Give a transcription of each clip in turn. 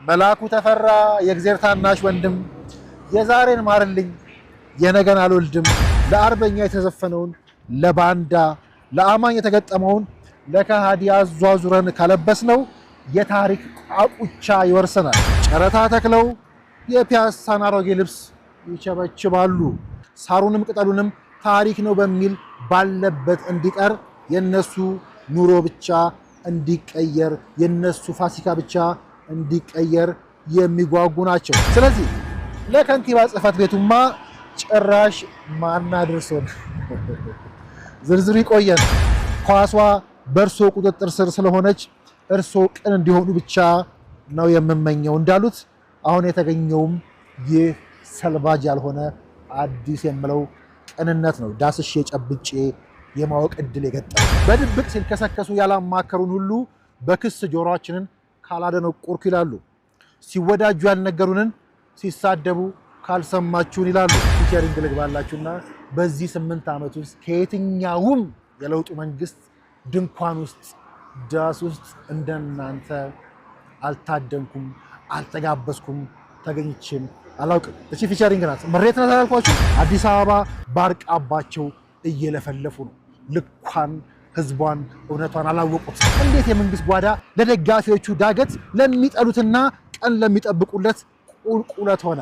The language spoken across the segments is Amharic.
መላኩ ተፈራ የእግዚአብሔር ታናሽ ወንድም የዛሬን ማርልኝ የነገን አልወልድም ለአርበኛ የተዘፈነውን ለባንዳ ለአማኝ የተገጠመውን ለከሃዲ አዟዙረን ካለበስነው የታሪክ ቋቁቻ ይወርሰናል። ጨረታ ተክለው የፒያሳን አሮጌ ልብስ ይቸበችባሉ። ሳሩንም ቅጠሉንም ታሪክ ነው በሚል ባለበት እንዲቀር የነሱ ኑሮ ብቻ እንዲቀየር የነሱ ፋሲካ ብቻ እንዲቀየር የሚጓጉ ናቸው። ስለዚህ ለከንቲባ ጽሕፈት ቤቱማ ጭራሽ ማናደርሶን ዝርዝሩ ይቆየን። ኳሷ በእርሶ ቁጥጥር ስር ስለሆነች እርሶ ቅን እንዲሆኑ ብቻ ነው የምመኘው እንዳሉት አሁን የተገኘውም ይህ ሰልባጅ ያልሆነ አዲስ የምለው ቅንነት ነው። ዳስሼ ጨብጬ የማወቅ እድል የገጠመ በድብቅ ሲልከሰከሱ ያላማከሩን ሁሉ በክስ ጆሮአችንን ካላደነቆርኩ ይላሉ። ሲወዳጁ ያልነገሩንን ሲሳደቡ ካልሰማችሁን ይላሉ። ፊቸሪንግ ልግባላችሁና በዚህ 8 ዓመት ውስጥ ከየትኛውም የለውጡ መንግስት ድንኳን ውስጥ ዳስ ውስጥ እንደናንተ አልታደንኩም፣ አልተጋበዝኩም፣ ተገኝቼም አላውቅም። እቺ ፊቸሪንግ ናት። መሬት ናት አላልኳችሁ? አዲስ አበባ ባርቃባቸው እየለፈለፉ ነው። ልኳን ህዝቧን እውነቷን አላወቁት። እንዴት የመንግስት ጓዳ ለደጋፊዎቹ ዳገት ለሚጠሉትና ቀን ለሚጠብቁለት ቁልቁለት ሆነ።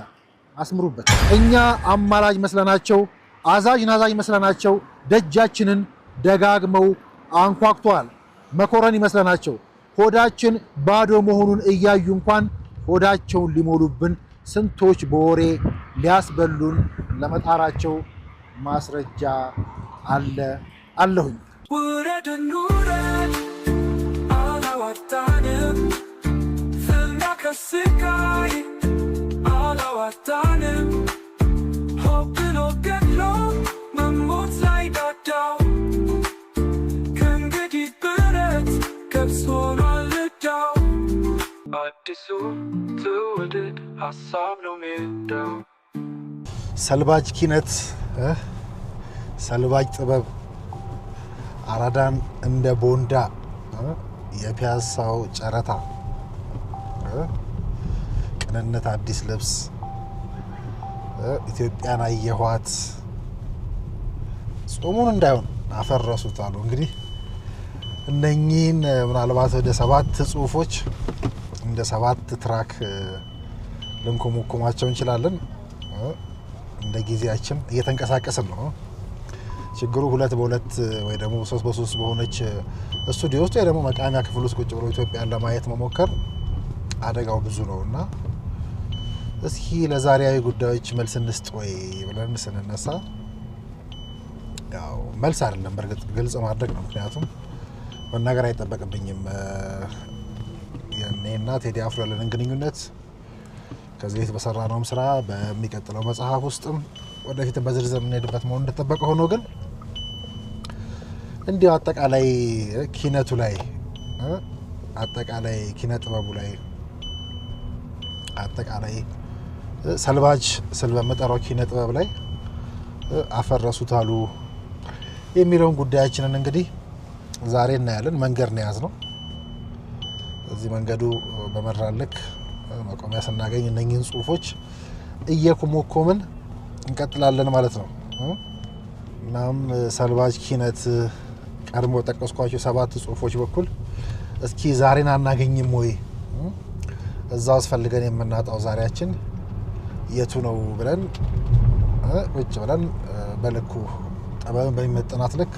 አስምሩበት። እኛ አማላጅ መስለናቸው አዛዥ ናዛዥ መስለናቸው ደጃችንን ደጋግመው አንኳኩተዋል። መኮረን ይመስለናቸው ሆዳችን ባዶ መሆኑን እያዩ እንኳን ሆዳቸውን ሊሞሉብን ስንቶች በወሬ ሊያስበሉን ለመጣራቸው ማስረጃ አለሁኝ። ውረድ እንውረድ አላዋጣንም፣ ፍና ከስቃይ አላዋጣንም፣ ሆብሎ ገድሎ መሞት ላይ ዳዳው ከእንግዲህ ብረት ገብስ ሆኗል ዕዳው። አዲሱ ትውልድ ሀሳብ ነው ሜዳው። ሰልባጅ ኪነት ሰልባጅ ጥበብ አራዳን እንደ ቦንዳ የፒያሳው ጨረታ ቅንነት አዲስ ልብስ ኢትዮጵያን አየኋት ጾሙን እንዳይሆን አፈረሱት አሉ። እንግዲህ እነኚህን ምናልባት ወደ 7 ጽሁፎች እንደ 7 ትራክ ልንኮመኮማቸው እንችላለን። እንደ ጊዜያችን እየተንቀሳቀስን ነው። ችግሩ 2 በ2 ወይ ደግሞ 3 በ3 በሆነች ስቱዲዮ ውስጥ ወይ ደግሞ መቃሚያ ክፍል ውስጥ ቁጭ ብሎ ኢትዮጵያን ለማየት መሞከር አደጋው ብዙ ነውና እስኪ ለዛሬያዊ ጉዳዮች መልስ እንስጥ ወይ ብለን ስንነሳ ያው መልስ አይደለም፣ በርግጥ ግልጽ ማድረግ ነው። ምክንያቱም መናገር አይጠበቅብኝም። የኔና ቴዲ አፍሮ ያለን ግንኙነት ከዚህ በፊት በሰራነውም ስራ በሚቀጥለው መጽሐፍ ውስጥም ወደፊት በዝርዝር የምንሄድበት መሆኑ እንደተጠበቀ ሆኖ ግን እንዲሁ አጠቃላይ ኪነቱ ላይ አጠቃላይ ኪነ ጥበቡ ላይ አጠቃላይ ሰልባጅ ስል በመጠራው ኪነ ጥበብ ላይ አፈረሱት አሉ የሚለውን ጉዳያችንን እንግዲህ ዛሬ እናያለን። መንገድ ነው ያዝነው። እዚህ መንገዱ በመራልክ መቆሚያ ስናገኝ እነኚህን ጽሁፎች እየኮመኮምን እንቀጥላለን ማለት ነው። እናም ሰልባጅ ኪነት ቀድሞ ጠቀስኳቸው 7 ጽሁፎች በኩል እስኪ ዛሬን አናገኝም ወይ እዛው አስፈልገን የምናጣው ዛሬያችን የቱ ነው ብለን ቁጭ ብለን በልኩ ጠበብን በሚመጥናት ልክ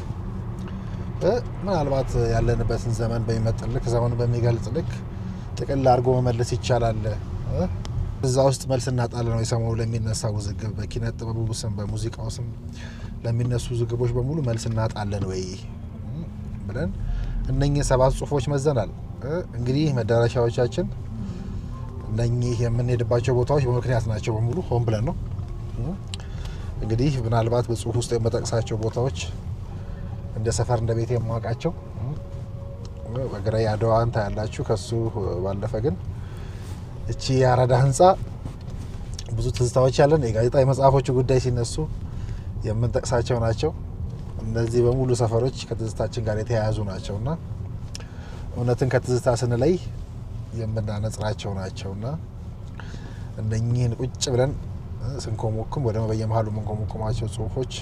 ምናልባት ያለንበትን ዘመን በሚመጥን ልክ ዘመኑን በሚገልጽ ልክ ጥቅል አድርጎ መመለስ ይቻላል። እዛ ውስጥ መልስ እናጣለን ነው የሰሞኑ ለሚነሳ ውዝግብ በኪነ ጥበቡ ስም በሙዚቃው ስም ለሚነሱ ውዝግቦች በሙሉ መልስ እናጣለን ወይ ብለን እነኚህ 7 ጽሁፎች መዘናል። እንግዲህ መዳረሻዎቻችን እነኚህ የምንሄድባቸው ቦታዎች በምክንያት ናቸው። በሙሉ ሆን ብለን ነው። እንግዲህ ምናልባት በጽሁፍ ውስጥ የመጠቅሳቸው ቦታዎች እንደ ሰፈር እንደ ቤት የማውቃቸው በግራ ያደዋን ታያላችሁ። ከሱ ባለፈ ግን እቺ የአራዳ ህንጻ ብዙ ትዝታዎች ያለን የጋዜጣ የመጽሐፎቹ ጉዳይ ሲነሱ የምንጠቅሳቸው ናቸው። እነዚህ በሙሉ ሰፈሮች ከትዝታችን ጋር የተያያዙ ናቸውና እውነትን ከትዝታ ስንለይ የምናነጽራቸው ናቸውና እነኚህን ቁጭ ብለን ስንኮሞኩም ወደ በየመሃሉ የምንኮሞኩማቸው ጽሁፎች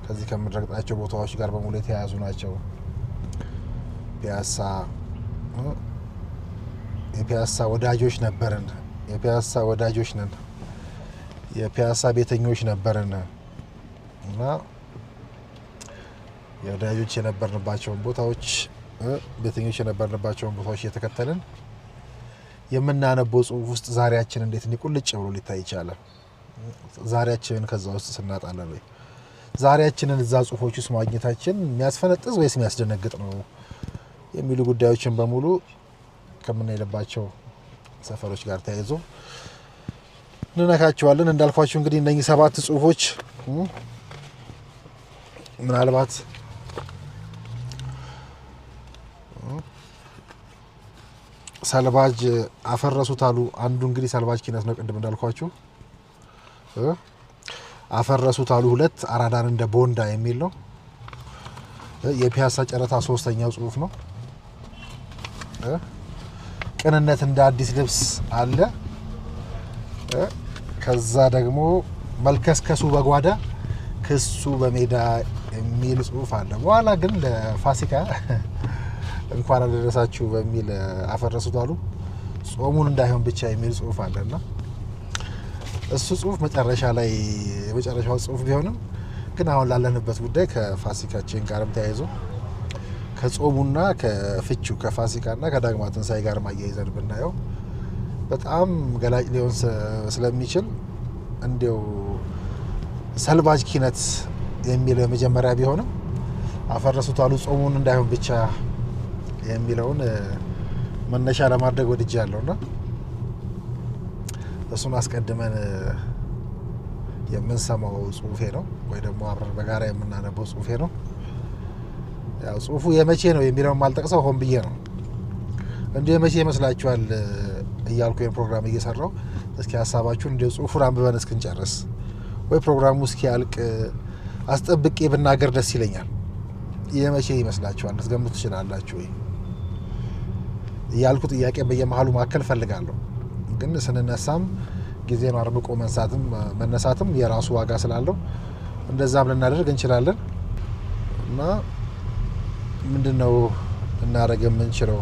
ከዚህ ከምንረግጣቸው ቦታዎች ጋር በሙሉ የተያያዙ ናቸው። የፒያሳ ወዳጆች ነበርን፣ የፒያሳ ወዳጆች ነን፣ የፒያሳ ቤተኞች ነበርን እና የወዳጆች የነበርንባቸውን ቦታዎች ቤተኞች የነበርንባቸውን ቦታዎች እየተከተልን የምናነበው ጽሁፍ ውስጥ ዛሬያችን እንዴት ቁልጭ ብሎ ሊታይ ይችላል? ዛሬያችንን ከዛ ውስጥ ስናጣለን ወይ ዛሬያችንን እዛ ጽሁፎች ውስጥ ማግኘታችን የሚያስፈነጥዝ ወይስ የሚያስደነግጥ ነው የሚሉ ጉዳዮችን በሙሉ ከምንሄድባቸው ሰፈሮች ጋር ተያይዞ እንነካቸዋለን። እንዳልኳችሁ እንግዲህ እነኚህ 7 ጽሁፎች ምናልባት ሰልባጅ አፈረሱት አሉ። አንዱ እንግዲህ ሰልባጅ ኪነት ነው። ቅድም እንዳልኳችሁ አፈረሱት አሉ 2 አራዳን እንደ ቦንዳ የሚል ነው። የፒያሳ ጨረታ 3ኛው ጽሁፍ ነው። ቅንነት እንደ አዲስ ልብስ አለ። ከዛ ደግሞ መልከስከሱ በጓዳ ክሱ በሜዳ የሚል ጽሁፍ አለ። በኋላ ግን ለፋሲካ እንኳን አደረሳችሁ በሚል አፈረሱት አሉ ጾሙን እንዳይሆን ብቻ የሚል ጽሁፍ አለና እሱ ጽሁፍ መጨረሻ ላይ የመጨረሻው ጽሁፍ ቢሆንም ግን አሁን ላለንበት ጉዳይ ከፋሲካችን ጋርም ተያይዞ ከጾሙና ከፍቹ ከፋሲካና ከዳግማ ትንሳኤ ጋር ማያይዘን ብናየው በጣም ገላጭ ሊሆን ስለሚችል እንዲው ሰልባጅ ኪነት የሚለው መጀመሪያ ቢሆንም አፈረሱት አሉ ጾሙን እንዳይሆን ብቻ የሚለውን መነሻ ለማድረግ ወድጃለሁና እሱን አስቀድመን የምንሰማው ጽሁፌ ነው ወይ ደግሞ አብረን በጋራ የምናነበው ጽሁፌ ነው። ያው ጽሁፉ የመቼ ነው የሚለውን ማልጠቅሰው ሆን ብዬ ነው። እንዴ የመቼ ይመስላችኋል እያልኩ ፕሮግራም እየሰራው እስኪ ሀሳባችሁን እንደ ጽሁፉን አንብበን እስክንጨርስ ወይ ፕሮግራሙ እስኪያልቅ አስጠብቄ ብናገር ደስ ይለኛል። የመቼ ይመስላችኋል ልትገምቱ ትችላላችሁ ወይ እያልኩ ጥያቄ በየመሃሉ ማከል ፈልጋለሁ። ግን ስንነሳም ጊዜን አርብቆ መነሳትም የራሱ ዋጋ ስላለው እንደዛም ልናደርግ እንችላለን እና ምንድነው እናደርግ የምንችለው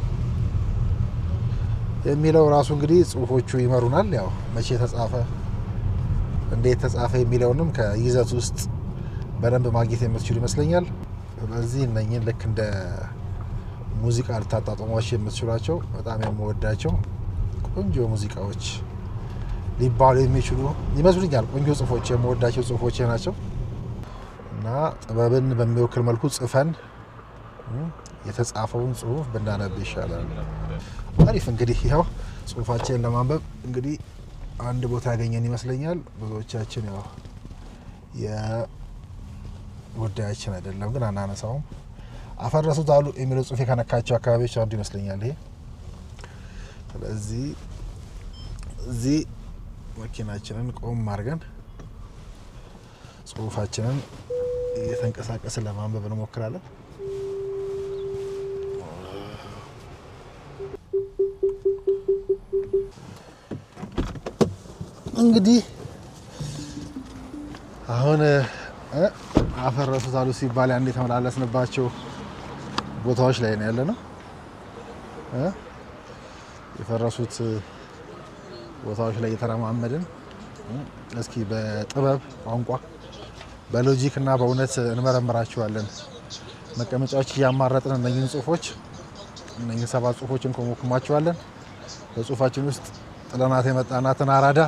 የሚለው ራሱ እንግዲህ ጽሁፎቹ ይመሩናል። ያው መቼ ተጻፈ እንዴት ተጻፈ የሚለውንም ከይዘት ውስጥ በደንብ ማግኘት የምትችሉ ይመስለኛል። ስለዚህ እነኚህን ልክ እንደ ሙዚቃ ልታጣጥሟቸው የምትችሏቸው በጣም የምወዳቸው ቆንጆ ሙዚቃዎች ሊባሉ የሚችሉ ይመስሉኛል። ቆንጆ ጽሁፎች የምወዳቸው ጽሁፎች ናቸው እና ጥበብን በሚወክል መልኩ ጽፈን የተጻፈውን ጽሁፍ ብናነብ ይሻላል። አሪፍ እንግዲህ ያው ጽሁፋችንን ለማንበብ እንግዲህ አንድ ቦታ ያገኘን ይመስለኛል። ብዙዎቻችን ያው የጉዳያችን አይደለም ግን አናነሳውም። አፈረሱት አሉ የሚለው ጽሁፍ ከነካቸው አካባቢዎች አንዱ ይመስለኛል ይሄ። ስለዚህ እዚህ መኪናችንን ቆም አድርገን ጽሁፋችንን እየተንቀሳቀስን ለማንበብ እንሞክራለን። እንግዲህ አሁን አፈረሱት አሉ ሲባል አንዴ ተመላለስንባቸው ቦታዎች ላይ ነው ያለነው። የፈረሱት ቦታዎች ላይ የተረማመድን እስኪ በጥበብ ቋንቋ በሎጂክ እና በእውነት እንመረምራቸዋለን። መቀመጫዎች እያማረጥን እነኝህን ጽሁፎች እነኝህን 7 ጽሁፎችን እንኮመኩማቸዋለን። በጽሁፋችን ውስጥ ጥለናት የመጣናትን አራዳ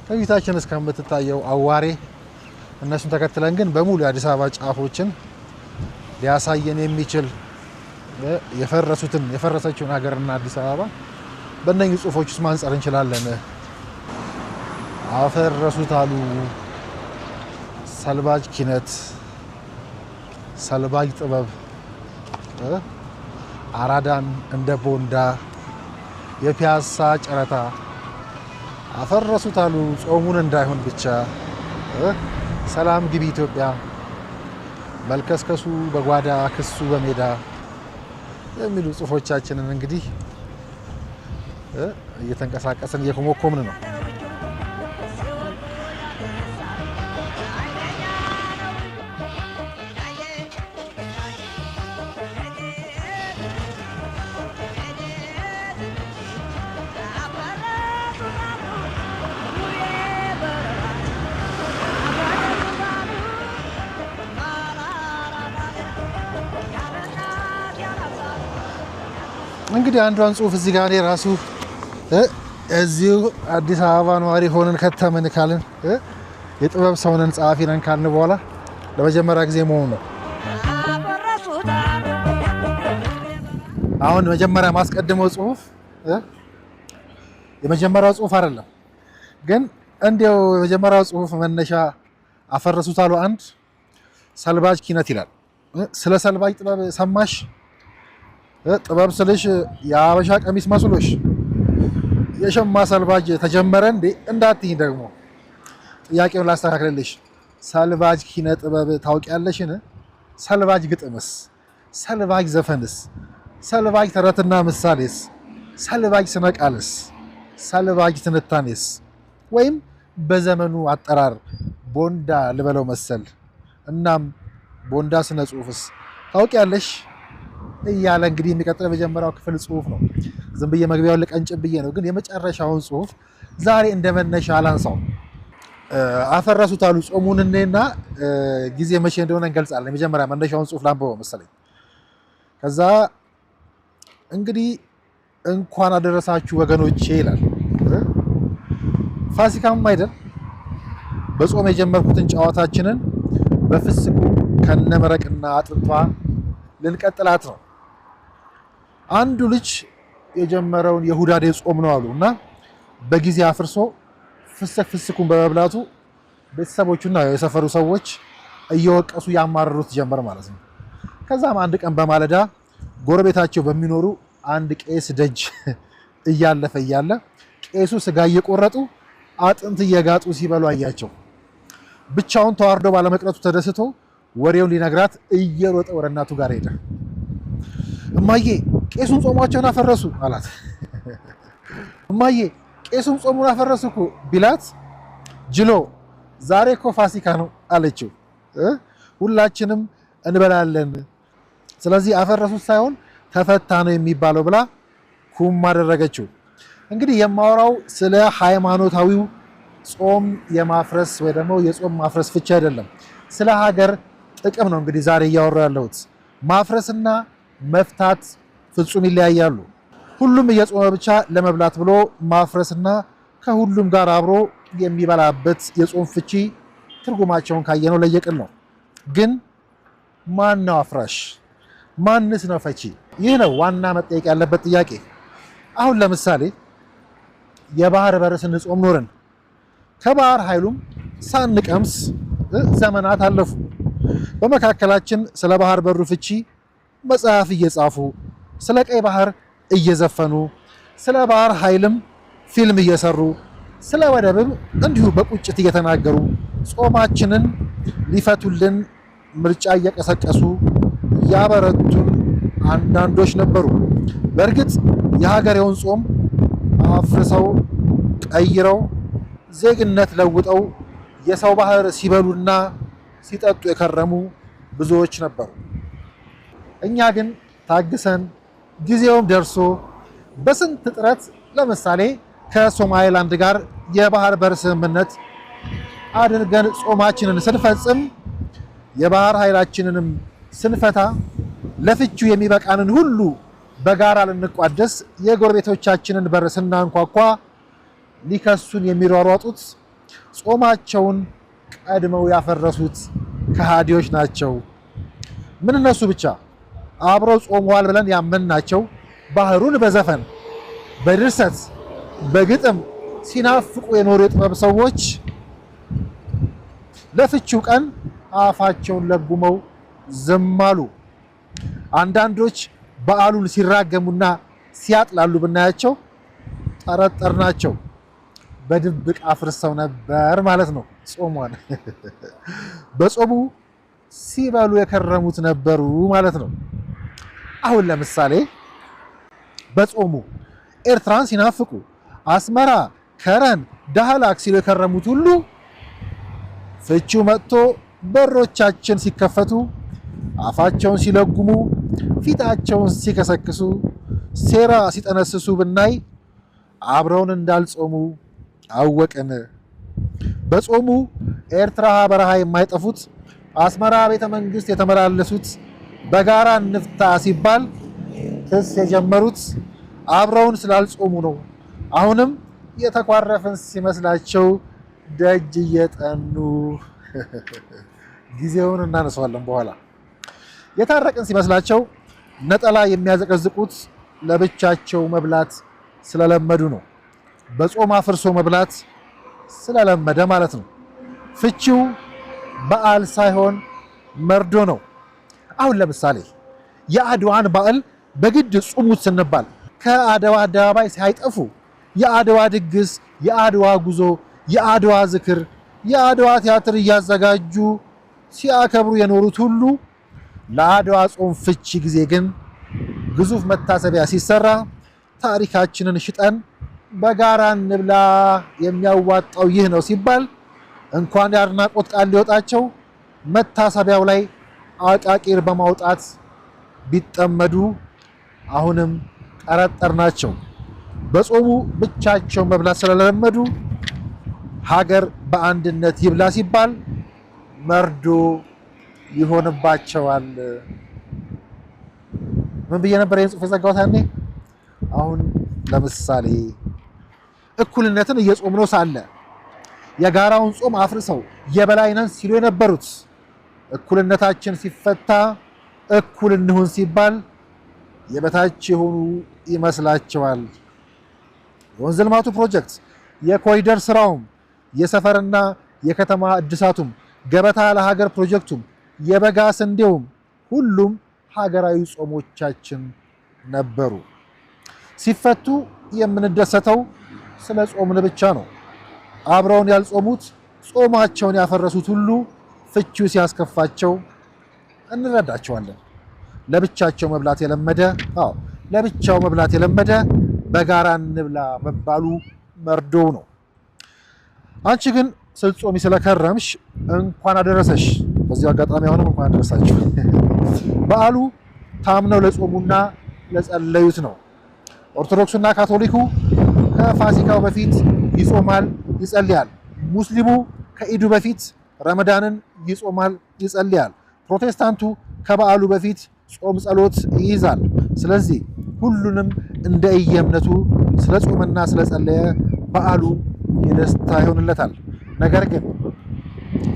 ከፊታችን እስከምትታየው አዋሬ እነሱን ተከትለን ግን በሙሉ የአዲስ አበባ ጫፎችን ሊያሳየን የሚችል የፈረሰችውን ሀገርና አዲስ አበባ በእነኝህ ጽሁፎች ውስጥ ማንጸር እንችላለን። አፈረሱት አሉ ሰልባጅ ኪነት፣ ሰልባጅ ጥበብ፣ አራዳን እንደ ቦንዳ፣ የፒያሳ ጨረታ፣ አፈረሱት አሉ ጾሙን እንዳይሆን ብቻ፣ ሰላም ግቢ ኢትዮጵያ፣ መልከስከሱ በጓዳ ክሱ በሜዳ የሚሉ ጽሁፎቻችንን እንግዲህ እየተንቀሳቀስን እየኮመኮምን ነው። እንግዲህ አንዷን ጽሁፍ እዚህ ጋር ራሱ እዚሁ አዲስ አበባ ነዋሪ ሆነን ከተምን ካልን የጥበብ ሰው ነን ጸሐፊ ነን ካልን በኋላ ለመጀመሪያ ጊዜ መሆኑ ነው። አሁን መጀመሪያ ማስቀድመው ጽሁፍ የመጀመሪያው ጽሁፍ አይደለም፣ ግን እንዲያው የመጀመሪያው ጽሁፍ መነሻ አፈረሱት አሉ። አንድ ሰልባጅ ኪነት ይላል። ስለ ሰልባጅ ጥበብ ሰማሽ? ጥበብ ስልሽ የአበሻ ቀሚስ መስሎሽ የሸማ ሰልባጅ ተጀመረ እንዴ እንዳትኝ። ደግሞ ጥያቄውን ላስተካክልልሽ። ሰልባጅ ኪነ ጥበብ ታውቂያለሽን? ሰልባጅ ግጥምስ? ሰልባጅ ዘፈንስ? ሰልባጅ ተረትና ምሳሌስ? ሰልባጅ ስነ ቃልስ? ሰልባጅ ትንታኔስ? ወይም በዘመኑ አጠራር ቦንዳ ልበለው መሰል። እናም ቦንዳ ስነ ጽሁፍስ ታውቂያለሽ እያለ እንግዲህ የሚቀጥለው የመጀመሪያው ክፍል ጽሁፍ ነው። ዝም ብዬ መግቢያውን ልቀንጭብ ብዬ ነው፣ ግን የመጨረሻውን ጽሁፍ ዛሬ እንደመነሻ አላንሳው። አፈረሱት አሉ ጾሙንና ጊዜ መቼ እንደሆነ እንገልጻለን። የመጀመሪያ መነሻውን ጽሁፍ ላንብበው መሰለኝ። ከዛ እንግዲህ እንኳን አደረሳችሁ ወገኖቼ ይላል። ፋሲካም አይደል? በጾም የጀመርኩትን ጨዋታችንን በፍስኩ ከነመረቅና አጥንቷ ልንቀጥላት ነው። አንዱ ልጅ የጀመረውን የሁዳዴ ጾም ነው አሉ እና በጊዜ አፍርሶ ፍስኩን በመብላቱ ቤተሰቦቹና የሰፈሩ ሰዎች እየወቀሱ ያማረሩት ጀመር ማለት ነው። ከዛም አንድ ቀን በማለዳ ጎረቤታቸው በሚኖሩ አንድ ቄስ ደጅ እያለፈ እያለ ቄሱ ስጋ እየቆረጡ አጥንት እየጋጡ ሲበሉ አያቸው። ብቻውን ተዋርዶ ባለመቅረቱ ተደስቶ ወሬውን ሊነግራት እየሮጠ ወደ እናቱ ጋር ሄደ። እማዬ ቄሱን ጾማቸውን አፈረሱ አላት። እማዬ ቄሱን ጾሙን አፈረሱ እኮ ቢላት፣ ጅሎ ዛሬ እኮ ፋሲካ ነው አለችው። ሁላችንም እንበላለን፣ ስለዚህ አፈረሱት ሳይሆን ተፈታ ነው የሚባለው ብላ ኩም አደረገችው። እንግዲህ የማወራው ስለ ሃይማኖታዊው ጾም የማፍረስ ወይ ደግሞ የጾም ማፍረስ ፍቻ አይደለም፣ ስለ ሀገር ጥቅም ነው። እንግዲህ ዛሬ እያወራሁ ያለሁት ማፍረስና መፍታት ፍጹም ይለያያሉ። ሁሉም እየጾመ ብቻ ለመብላት ብሎ ማፍረስና ከሁሉም ጋር አብሮ የሚበላበት የጾም ፍቺ ትርጉማቸውን ካየነው ለየቅል ነው። ግን ማን ነው አፍራሽ? ማንስ ነው ፈቺ? ይህ ነው ዋና መጠየቅ ያለበት ጥያቄ። አሁን ለምሳሌ የባህር በር ስንጾም ኖርን። ከባህር ኃይሉም ሳንቀምስ ዘመናት አለፉ። በመካከላችን ስለ ባህር በሩ ፍቺ መጽሐፍ እየጻፉ ስለ ቀይ ባህር እየዘፈኑ ስለ ባህር ኃይልም ፊልም እየሰሩ ስለ ወደብም እንዲሁ በቁጭት እየተናገሩ ጾማችንን ሊፈቱልን ምርጫ እየቀሰቀሱ ያበረቱን አንዳንዶች ነበሩ። በእርግጥ የሀገሬውን ጾም አፍርሰው ቀይረው ዜግነት ለውጠው የሰው ባህር ሲበሉና ሲጠጡ የከረሙ ብዙዎች ነበሩ። እኛ ግን ታግሰን ጊዜውም ደርሶ በስንት ጥረት ለምሳሌ ከሶማሌላንድ ጋር የባህር በር ስምምነት አድርገን ጾማችንን ስንፈጽም የባህር ኃይላችንንም ስንፈታ ለፍቺው የሚበቃንን ሁሉ በጋራ ልንቋደስ የጎረቤቶቻችንን በር ስናንኳኳ ሊከሱን የሚሯሯጡት ጾማቸውን ቀድመው ያፈረሱት ከሃዲዎች ናቸው። ምን እነሱ ብቻ አብረው ጾመዋል ብለን ያመንናቸው ባህሩን በዘፈን በድርሰት በግጥም ሲናፍቁ የኖሩ የጥበብ ሰዎች ለፍቺው ቀን አፋቸውን ለጉመው ዝም አሉ። አንዳንዶች በዓሉን ሲራገሙና ሲያጥላሉ ብናያቸው ጠረጠርናቸው። በድብቅ አፍርሰው ነበር ማለት ነው ጾሟን። በጾሙ ሲበሉ የከረሙት ነበሩ ማለት ነው። አሁን ለምሳሌ በጾሙ ኤርትራን ሲናፍቁ አስመራ፣ ከረን፣ ዳህላክ ሲሉ የከረሙት ሁሉ ፍቺው መጥቶ በሮቻችን ሲከፈቱ አፋቸውን ሲለጉሙ ፊታቸውን ሲከሰክሱ ሴራ ሲጠነስሱ ብናይ አብረውን እንዳልጾሙ አወቅን። በጾሙ ኤርትራ በረሃ የማይጠፉት አስመራ ቤተ መንግስት የተመላለሱት በጋራ እንፍታ ሲባል ክስ የጀመሩት አብረውን ስላልጾሙ ነው። አሁንም የተኳረፍን ሲመስላቸው ደጅ እየጠኑ ጊዜውን እናነሳዋለን በኋላ። የታረቅን ሲመስላቸው ነጠላ የሚያዘቀዝቁት ለብቻቸው መብላት ስለለመዱ ነው። በጾም አፍርሶ መብላት ስለለመደ ማለት ነው። ፍቺው በዓል ሳይሆን መርዶ ነው። አሁን ለምሳሌ የአድዋን በዓል በግድ ጹሙት ስንባል ከአድዋ አደባባይ ሳይጠፉ የአድዋ ድግስ፣ የአድዋ ጉዞ፣ የአድዋ ዝክር፣ የአድዋ ቲያትር እያዘጋጁ ሲያከብሩ የኖሩት ሁሉ ለአድዋ ጾም ፍቺ ጊዜ ግን ግዙፍ መታሰቢያ ሲሰራ ታሪካችንን ሽጠን በጋራ እንብላ የሚያዋጣው ይህ ነው ሲባል እንኳን የአድናቆት ቃል ሊወጣቸው መታሰቢያው ላይ አቃቂር በማውጣት ቢጠመዱ አሁንም ጠረጠርናቸው። በጾሙ ብቻቸው መብላት ስለለመዱ ሀገር በአንድነት ይብላ ሲባል መርዶ ይሆንባቸዋል። ምን ብዬ ነበር ይህን ጽሑፍ የዘጋሁት ያኔ? አሁን ለምሳሌ እኩልነትን እየጾምነው ሳለ የጋራውን ጾም አፍርሰው የበላይነን ሲሉ የነበሩት እኩልነታችን ሲፈታ እኩል እንሁን ሲባል የበታች የሆኑ ይመስላቸዋል። የወንዝ ልማቱ ፕሮጀክት፣ የኮሪደር ስራውም፣ የሰፈርና የከተማ እድሳቱም፣ ገበታ ለሀገር ፕሮጀክቱም፣ የበጋ ስንዴውም ሁሉም ሀገራዊ ጾሞቻችን ነበሩ። ሲፈቱ የምንደሰተው ስለ ጾምን ብቻ ነው። አብረውን ያልጾሙት ጾማቸውን ያፈረሱት ሁሉ ፍቺው ሲያስከፋቸው እንረዳቸዋለን። ለብቻቸው መብላት የለመደ በጋራ እንብላ መባሉ መርዶው ነው። አንቺ ግን ስትጾሚ ስለከረምሽ እንኳን አደረሰሽ። በዚህ አጋጣሚ አሁንም እንኳን አደረሳችሁ። በዓሉ ታምነው ለጾሙና ለጸለዩት ነው። ኦርቶዶክሱና ካቶሊኩ ከፋሲካው በፊት ይጾማል፣ ይጸልያል። ሙስሊሙ ከኢዱ በፊት ረመዳንን ይጾማል፣ ይጸልያል። ፕሮቴስታንቱ ከበዓሉ በፊት ጾም ጸሎት ይይዛል። ስለዚህ ሁሉንም እንደ እየእምነቱ ስለ ጾመና ስለ ጸለየ በዓሉ የደስታ ይሆንለታል። ነገር ግን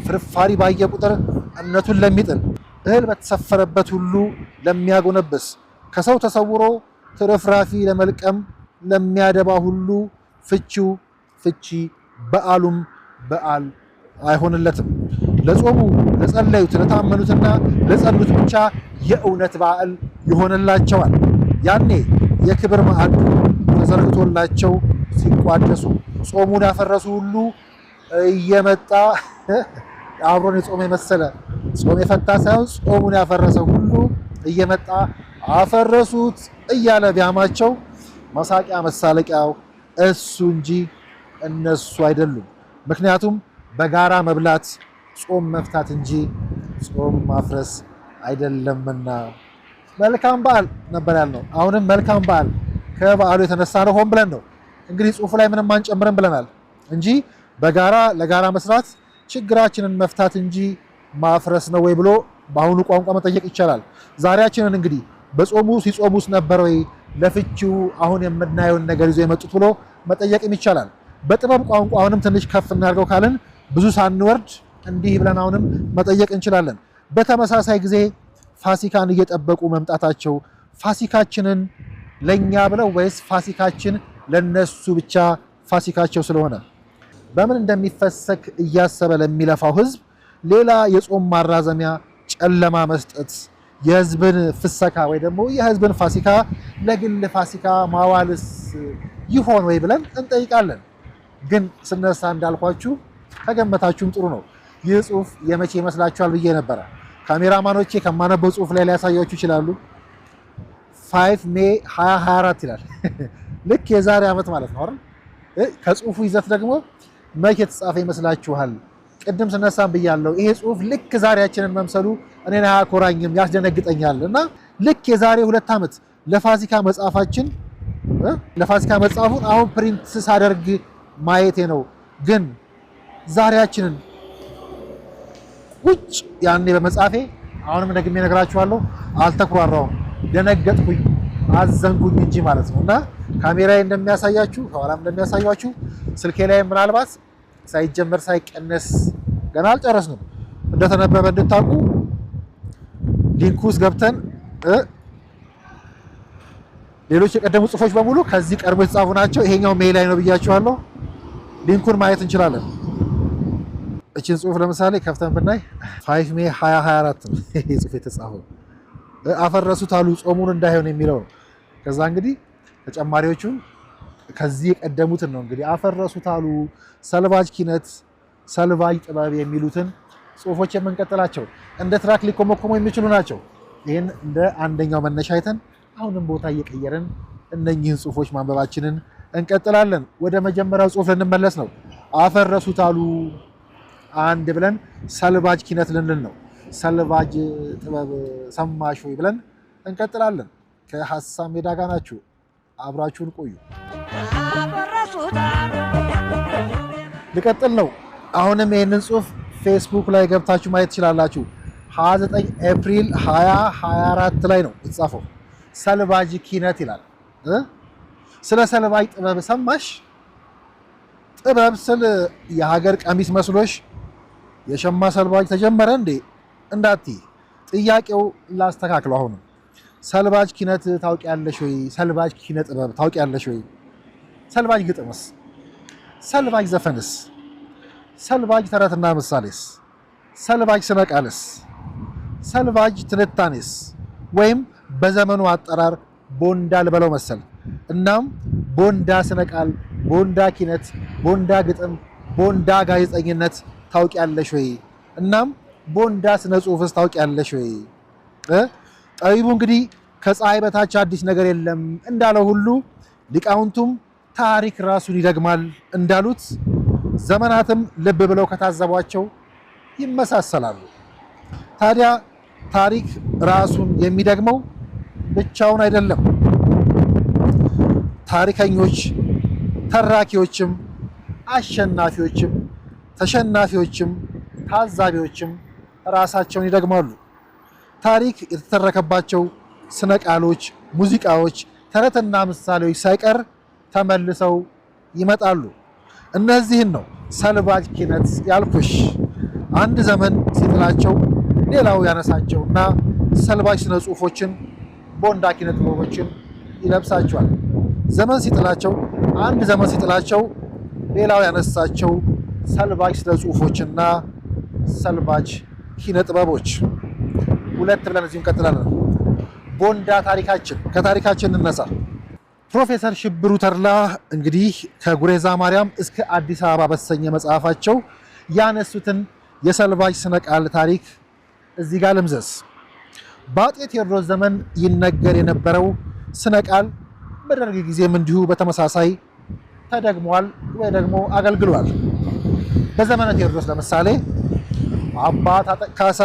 ፍርፋሪ ባየ ቁጥር እምነቱን ለሚጥል እህል በተሰፈረበት ሁሉ ለሚያጎነብስ ከሰው ተሰውሮ ትርፍራፊ ለመልቀም ለሚያደባ ሁሉ ፍቺው ፍቺ በዓሉም በዓል አይሆንለትም። ለጾሙ ለጸለዩት ለታመኑትና ለጸሉት ብቻ የእውነት በዓል ይሆንላቸዋል። ያኔ የክብር ማዕዱ ተዘርግቶላቸው ሲቋደሱ ጾሙን ያፈረሱ ሁሉ እየመጣ አብሮን የጾም የመሰለ ጾም የፈታ ሳይሆን ጾሙን ያፈረሰ ሁሉ እየመጣ አፈረሱት እያለ ቢያማቸው መሳቂያ መሳለቂያው እሱ እንጂ እነሱ አይደሉም። ምክንያቱም በጋራ መብላት ጾም መፍታት እንጂ ጾም ማፍረስ አይደለምና። መልካም በዓል ነበር ያልነው። አሁንም መልካም በዓል ከበዓሉ የተነሳ ነው። ሆን ብለን ነው እንግዲህ ጽሑፉ ላይ ምንም አንጨምረን ብለናል እንጂ በጋራ ለጋራ መስራት ችግራችንን መፍታት እንጂ ማፍረስ ነው ወይ ብሎ በአሁኑ ቋንቋ መጠየቅ ይቻላል። ዛሬያችንን እንግዲህ በጾሙ ሲጾሙስ ነበር ወይ ለፍቺው አሁን የምናየውን ነገር ይዞ የመጡት ብሎ መጠየቅም ይቻላል። በጥበብ ቋንቋ አሁንም ትንሽ ከፍ እናድርገው ካልን ብዙ ሳንወርድ እንዲህ ብለን አሁንም መጠየቅ እንችላለን። በተመሳሳይ ጊዜ ፋሲካን እየጠበቁ መምጣታቸው ፋሲካችንን ለኛ ብለው ወይስ ፋሲካችን ለነሱ ብቻ ፋሲካቸው ስለሆነ በምን እንደሚፈሰክ እያሰበ ለሚለፋው ህዝብ ሌላ የጾም ማራዘሚያ ጨለማ መስጠት የህዝብን ፍሰካ ወይ ደግሞ የህዝብን ፋሲካ ለግል ፋሲካ ማዋልስ ይሆን ወይ ብለን እንጠይቃለን። ግን ስነሳ እንዳልኳችሁ ከገመታችሁም ጥሩ ነው። ይህ ጽሑፍ የመቼ ይመስላችኋል ብዬ ነበረ። ካሜራማኖቼ ከማነበው ጽሑፍ ላይ ሊያሳያችሁ ይችላሉ። 5 ሜይ 2024 ይላል። ልክ የዛሬ ዓመት ማለት ነው አይደል? ከጽሁፉ ይዘት ደግሞ መቼ የተጻፈ ይመስላችኋል? ቅድም ስነሳም ብያለሁ። ይሄ ጽሁፍ ልክ ዛሬያችንን መምሰሉ እኔን አያኮራኝም፣ ያስደነግጠኛል። እና ልክ የዛሬ 2 ዓመት ለፋሲካ መጽሐፋችን ለፋሲካ መጽሐፉን አሁን ፕሪንት ሳደርግ ማየቴ ነው። ግን ዛሬያችንን ቁጭ ያኔ በመጻፌ አሁንም ደግሜ እነግራችኋለሁ፣ አልተኩራራውም፣ ደነገጥኩኝ፣ አዘንኩኝ እንጂ ማለት ነው። እና ካሜራዬ እንደሚያሳያችሁ ከኋላም እንደሚያሳያችሁ ስልኬ ላይ ምናልባት ሳይጀመር ሳይቀነስ ገና አልጨረስንም እንደተነበበ እንድታውቁ ሊንኩ ውስጥ ገብተን ሌሎች የቀደሙ ጽሁፎች በሙሉ ከዚህ ቀድሞ የተጻፉ ናቸው። ይሄኛው ሜይ ላይ ነው ብያችኋለሁ። ሊንኩን ማየት እንችላለን። እችን ጽሁፍ ለምሳሌ ከፍተን ብናይ 5 ሜይ 2024 ነው ይሄ ጽሁፍ የተጻፈው። አፈረሱት አሉ ጾሙን እንዳይሆን የሚለው ነው። ከዛ እንግዲህ ተጨማሪዎቹን ከዚህ የቀደሙትን ነው እንግዲህ አፈረሱት አሉ፣ ሰልቫጅ ኪነት፣ ሰልቫጅ ጥበብ የሚሉትን ጽሁፎች የምንቀጥላቸው እንደ ትራክ ሊኮመኮሙ የሚችሉ ናቸው። ይህን እንደ አንደኛው መነሻ አይተን አሁንም ቦታ እየቀየርን እነኚህን ጽሁፎች ማንበባችንን እንቀጥላለን። ወደ መጀመሪያው ጽሁፍ ልንመለስ ነው። አፈረሱት አሉ አንድ ብለን ሰልቫጅ ኪነት ልንል ነው። ሰልቫጅ ጥበብ ሰማሽ ወይ ብለን እንቀጥላለን። ከሀሳብ ሜዳ ጋር ናችሁ፣ አብራችሁን ቆዩ። ልቀጥል ነው። አሁንም ይህንን ጽሁፍ ፌስቡክ ላይ ገብታችሁ ማየት ትችላላችሁ። 29 ኤፕሪል 2024 ላይ ነው የተጻፈው። ሰልቫጅ ኪነት ይላል። ስለ ሰልቫጅ ጥበብ ሰማሽ? ጥበብ ስል የሀገር ቀሚስ መስሎሽ የሸማ ሰልቫጅ ተጀመረ እንዴ እንዳትይ። ጥያቄው ላስተካክለው። አሁንም ሰልቫጅ ኪነት ታውቂያለሽ ወይ? ሰልቫጅ ኪነ ጥበብ ታውቂያለሽ ወይ? ሰልቫጅ ግጥምስ? ሰልቫጅ ዘፈንስ? ሰልቫጅ ተረትና ምሳሌስ? ሰልቫጅ ስነ ቃልስ? ሰልቫጅ ትንታኔስ? ወይም በዘመኑ አጠራር ቦንዳ ልበለው መሰል። እናም ቦንዳ ስነ ቃል፣ ቦንዳ ኪነት፣ ቦንዳ ግጥም፣ ቦንዳ ጋዜጠኝነት ታውቂያለሽ ወይ? እናም ቦንዳ ስነ ጽሁፍስ ታውቂያለሽ ወይ? ጠቢቡ እንግዲህ ከፀሐይ በታች አዲስ ነገር የለም እንዳለው ሁሉ ሊቃውንቱም ታሪክ ራሱን ይደግማል እንዳሉት ዘመናትም ልብ ብለው ከታዘቧቸው ይመሳሰላሉ። ታዲያ ታሪክ ራሱን የሚደግመው ብቻውን አይደለም። ታሪከኞች፣ ተራኪዎችም፣ አሸናፊዎችም፣ ተሸናፊዎችም፣ ታዛቢዎችም ራሳቸውን ይደግማሉ። ታሪክ የተተረከባቸው ስነ ቃሎች፣ ሙዚቃዎች፣ ተረትና ምሳሌዎች ሳይቀር ተመልሰው ይመጣሉ። እነዚህን ነው ሰልቫጅ ኪነት ያልኩሽ። አንድ ዘመን ሲጥላቸው ሌላው ያነሳቸውና ሰልቫጅ ስነ ጽሁፎችን፣ ቦንዳ ኪነ ጥበቦችን ይለብሳቸዋል። ዘመን ሲጥላቸው፣ አንድ ዘመን ሲጥላቸው ሌላው ያነሳቸው ሰልቫጅ ስነ ጽሁፎችና ሰልቫጅ ኪነ ጥበቦች። ሁለት ብለን እዚሁ እንቀጥላለን። ቦንዳ ታሪካችን፣ ከታሪካችን እንነሳ። ፕሮፌሰር ሽብሩ ተድላ እንግዲህ ከጉሬዛ ማርያም እስከ አዲስ አበባ በተሰኘ መጽሐፋቸው ያነሱትን የሰልቫጅ ስነ ቃል ታሪክ እዚህ ጋር ልምዘዝ። በአጤ ቴዎድሮስ ዘመን ይነገር የነበረው ስነ ቃል በደርግ ጊዜም እንዲሁ በተመሳሳይ ተደግሟል ወይ ደግሞ አገልግሏል። በዘመነ ቴዎድሮስ ለምሳሌ አባ ታጠቅ ካሳ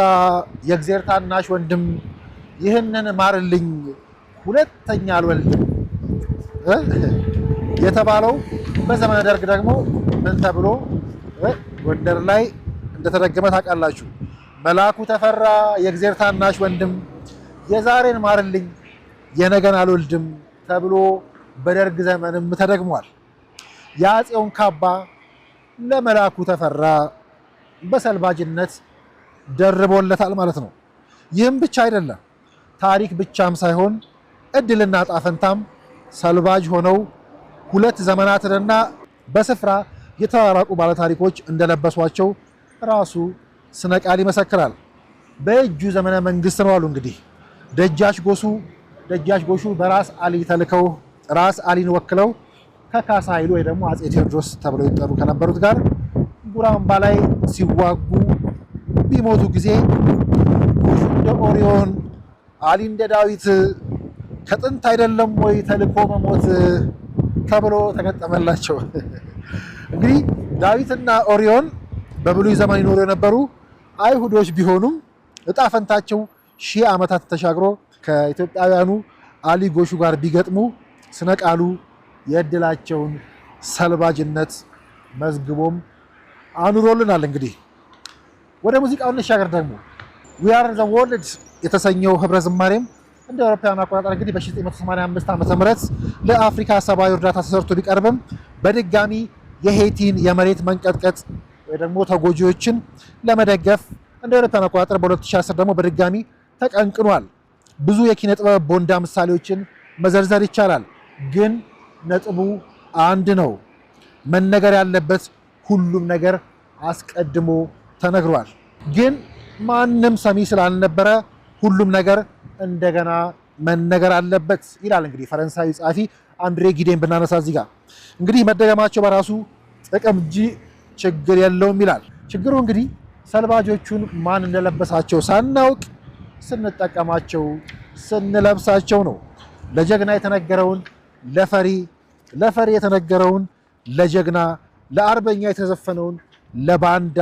የእግዜር ታናሽ ወንድም ይህንን ማርልኝ ሁለተኛ አልወልድም የተባለው በዘመነ ደርግ ደግሞ ምን ተብሎ ጎንደር ላይ እንደተደገመ ታውቃላችሁ። መልአኩ ተፈራ የእግዜር ታናሽ ወንድም የዛሬን ማርልኝ የነገን አልወልድም ተብሎ በደርግ ዘመንም ተደግሟል። የአፄውን ካባ ለመልአኩ ተፈራ በሰልቫጅነት ደርቦለታል ማለት ነው። ይህም ብቻ አይደለም፣ ታሪክ ብቻም ሳይሆን እድልና ጣፈንታም ሰልቫጅ ሆነው ሁለት ዘመናትንና በስፍራ የተራራቁ ባለታሪኮች እንደለበሷቸው ራሱ ስነ ቃል ይመሰክራል። በእጁ ዘመነ መንግስት ነው አሉ እንግዲህ ደጃች ጎሹ በራስ አሊ ተልከው ራስ አሊን ወክለው ከካሳ ኃይሉ ወይ ደግሞ አፄ ቴዎድሮስ ተብለው ይጠሩ ከነበሩት ጋር ጉራምባ ላይ ሲዋጉ ቢሞቱ ጊዜ ጎሹ እንደ ኦሪዮን አሊ እንደ ዳዊት ከጥንት አይደለም ወይ ተልኮ መሞት ተብሎ ተገጠመላቸው። እንግዲህ ዳዊትና ኦሪዮን በብሉይ ዘመን ይኖሩ የነበሩ አይሁዶች ቢሆኑም እጣ ፈንታቸው ሺህ ዓመታት ተሻግሮ ከኢትዮጵያውያኑ አሊ ጎሹ ጋር ቢገጥሙ ስነ ቃሉ የእድላቸውን ሰልባጅነት መዝግቦም አኑሮልናል። እንግዲህ ወደ ሙዚቃው እንሻገር። ደግሞ ዊ አር ዘ ወርልድ የተሰኘው ህብረ ዝማሬም እንደ አውሮፓውያን አቆጣጠር እንግዲህ በ1985 ዓ.ም ለአፍሪካ ሰብአዊ እርዳታ ተሰርቶ ቢቀርብም በድጋሚ የሄይቲን የመሬት መንቀጥቀጥ ወይ ደግሞ ተጎጂዎችን ለመደገፍ እንደ አውሮፓውያን አቆጣጠር በ2010 ደግሞ በድጋሚ ተቀንቅኗል። ብዙ የኪነ ጥበብ ቦንዳ ምሳሌዎችን መዘርዘር ይቻላል፣ ግን ነጥቡ አንድ ነው። መነገር ያለበት ሁሉም ነገር አስቀድሞ ተነግሯል፣ ግን ማንም ሰሚ ስላልነበረ ሁሉም ነገር እንደገና መነገር አለበት ይላል። እንግዲህ ፈረንሳዊ ጸሐፊ አንድሬ ጊዴን ብናነሳ እዚህ ጋር እንግዲህ መደገማቸው በራሱ ጥቅም እንጂ ችግር የለውም ይላል። ችግሩ እንግዲህ ሰልባጆቹን ማን እንደለበሳቸው ሳናውቅ ስንጠቀማቸው ስንለብሳቸው ነው። ለጀግና የተነገረውን ለፈሪ፣ ለፈሪ የተነገረውን ለጀግና፣ ለአርበኛ የተዘፈነውን ለባንዳ፣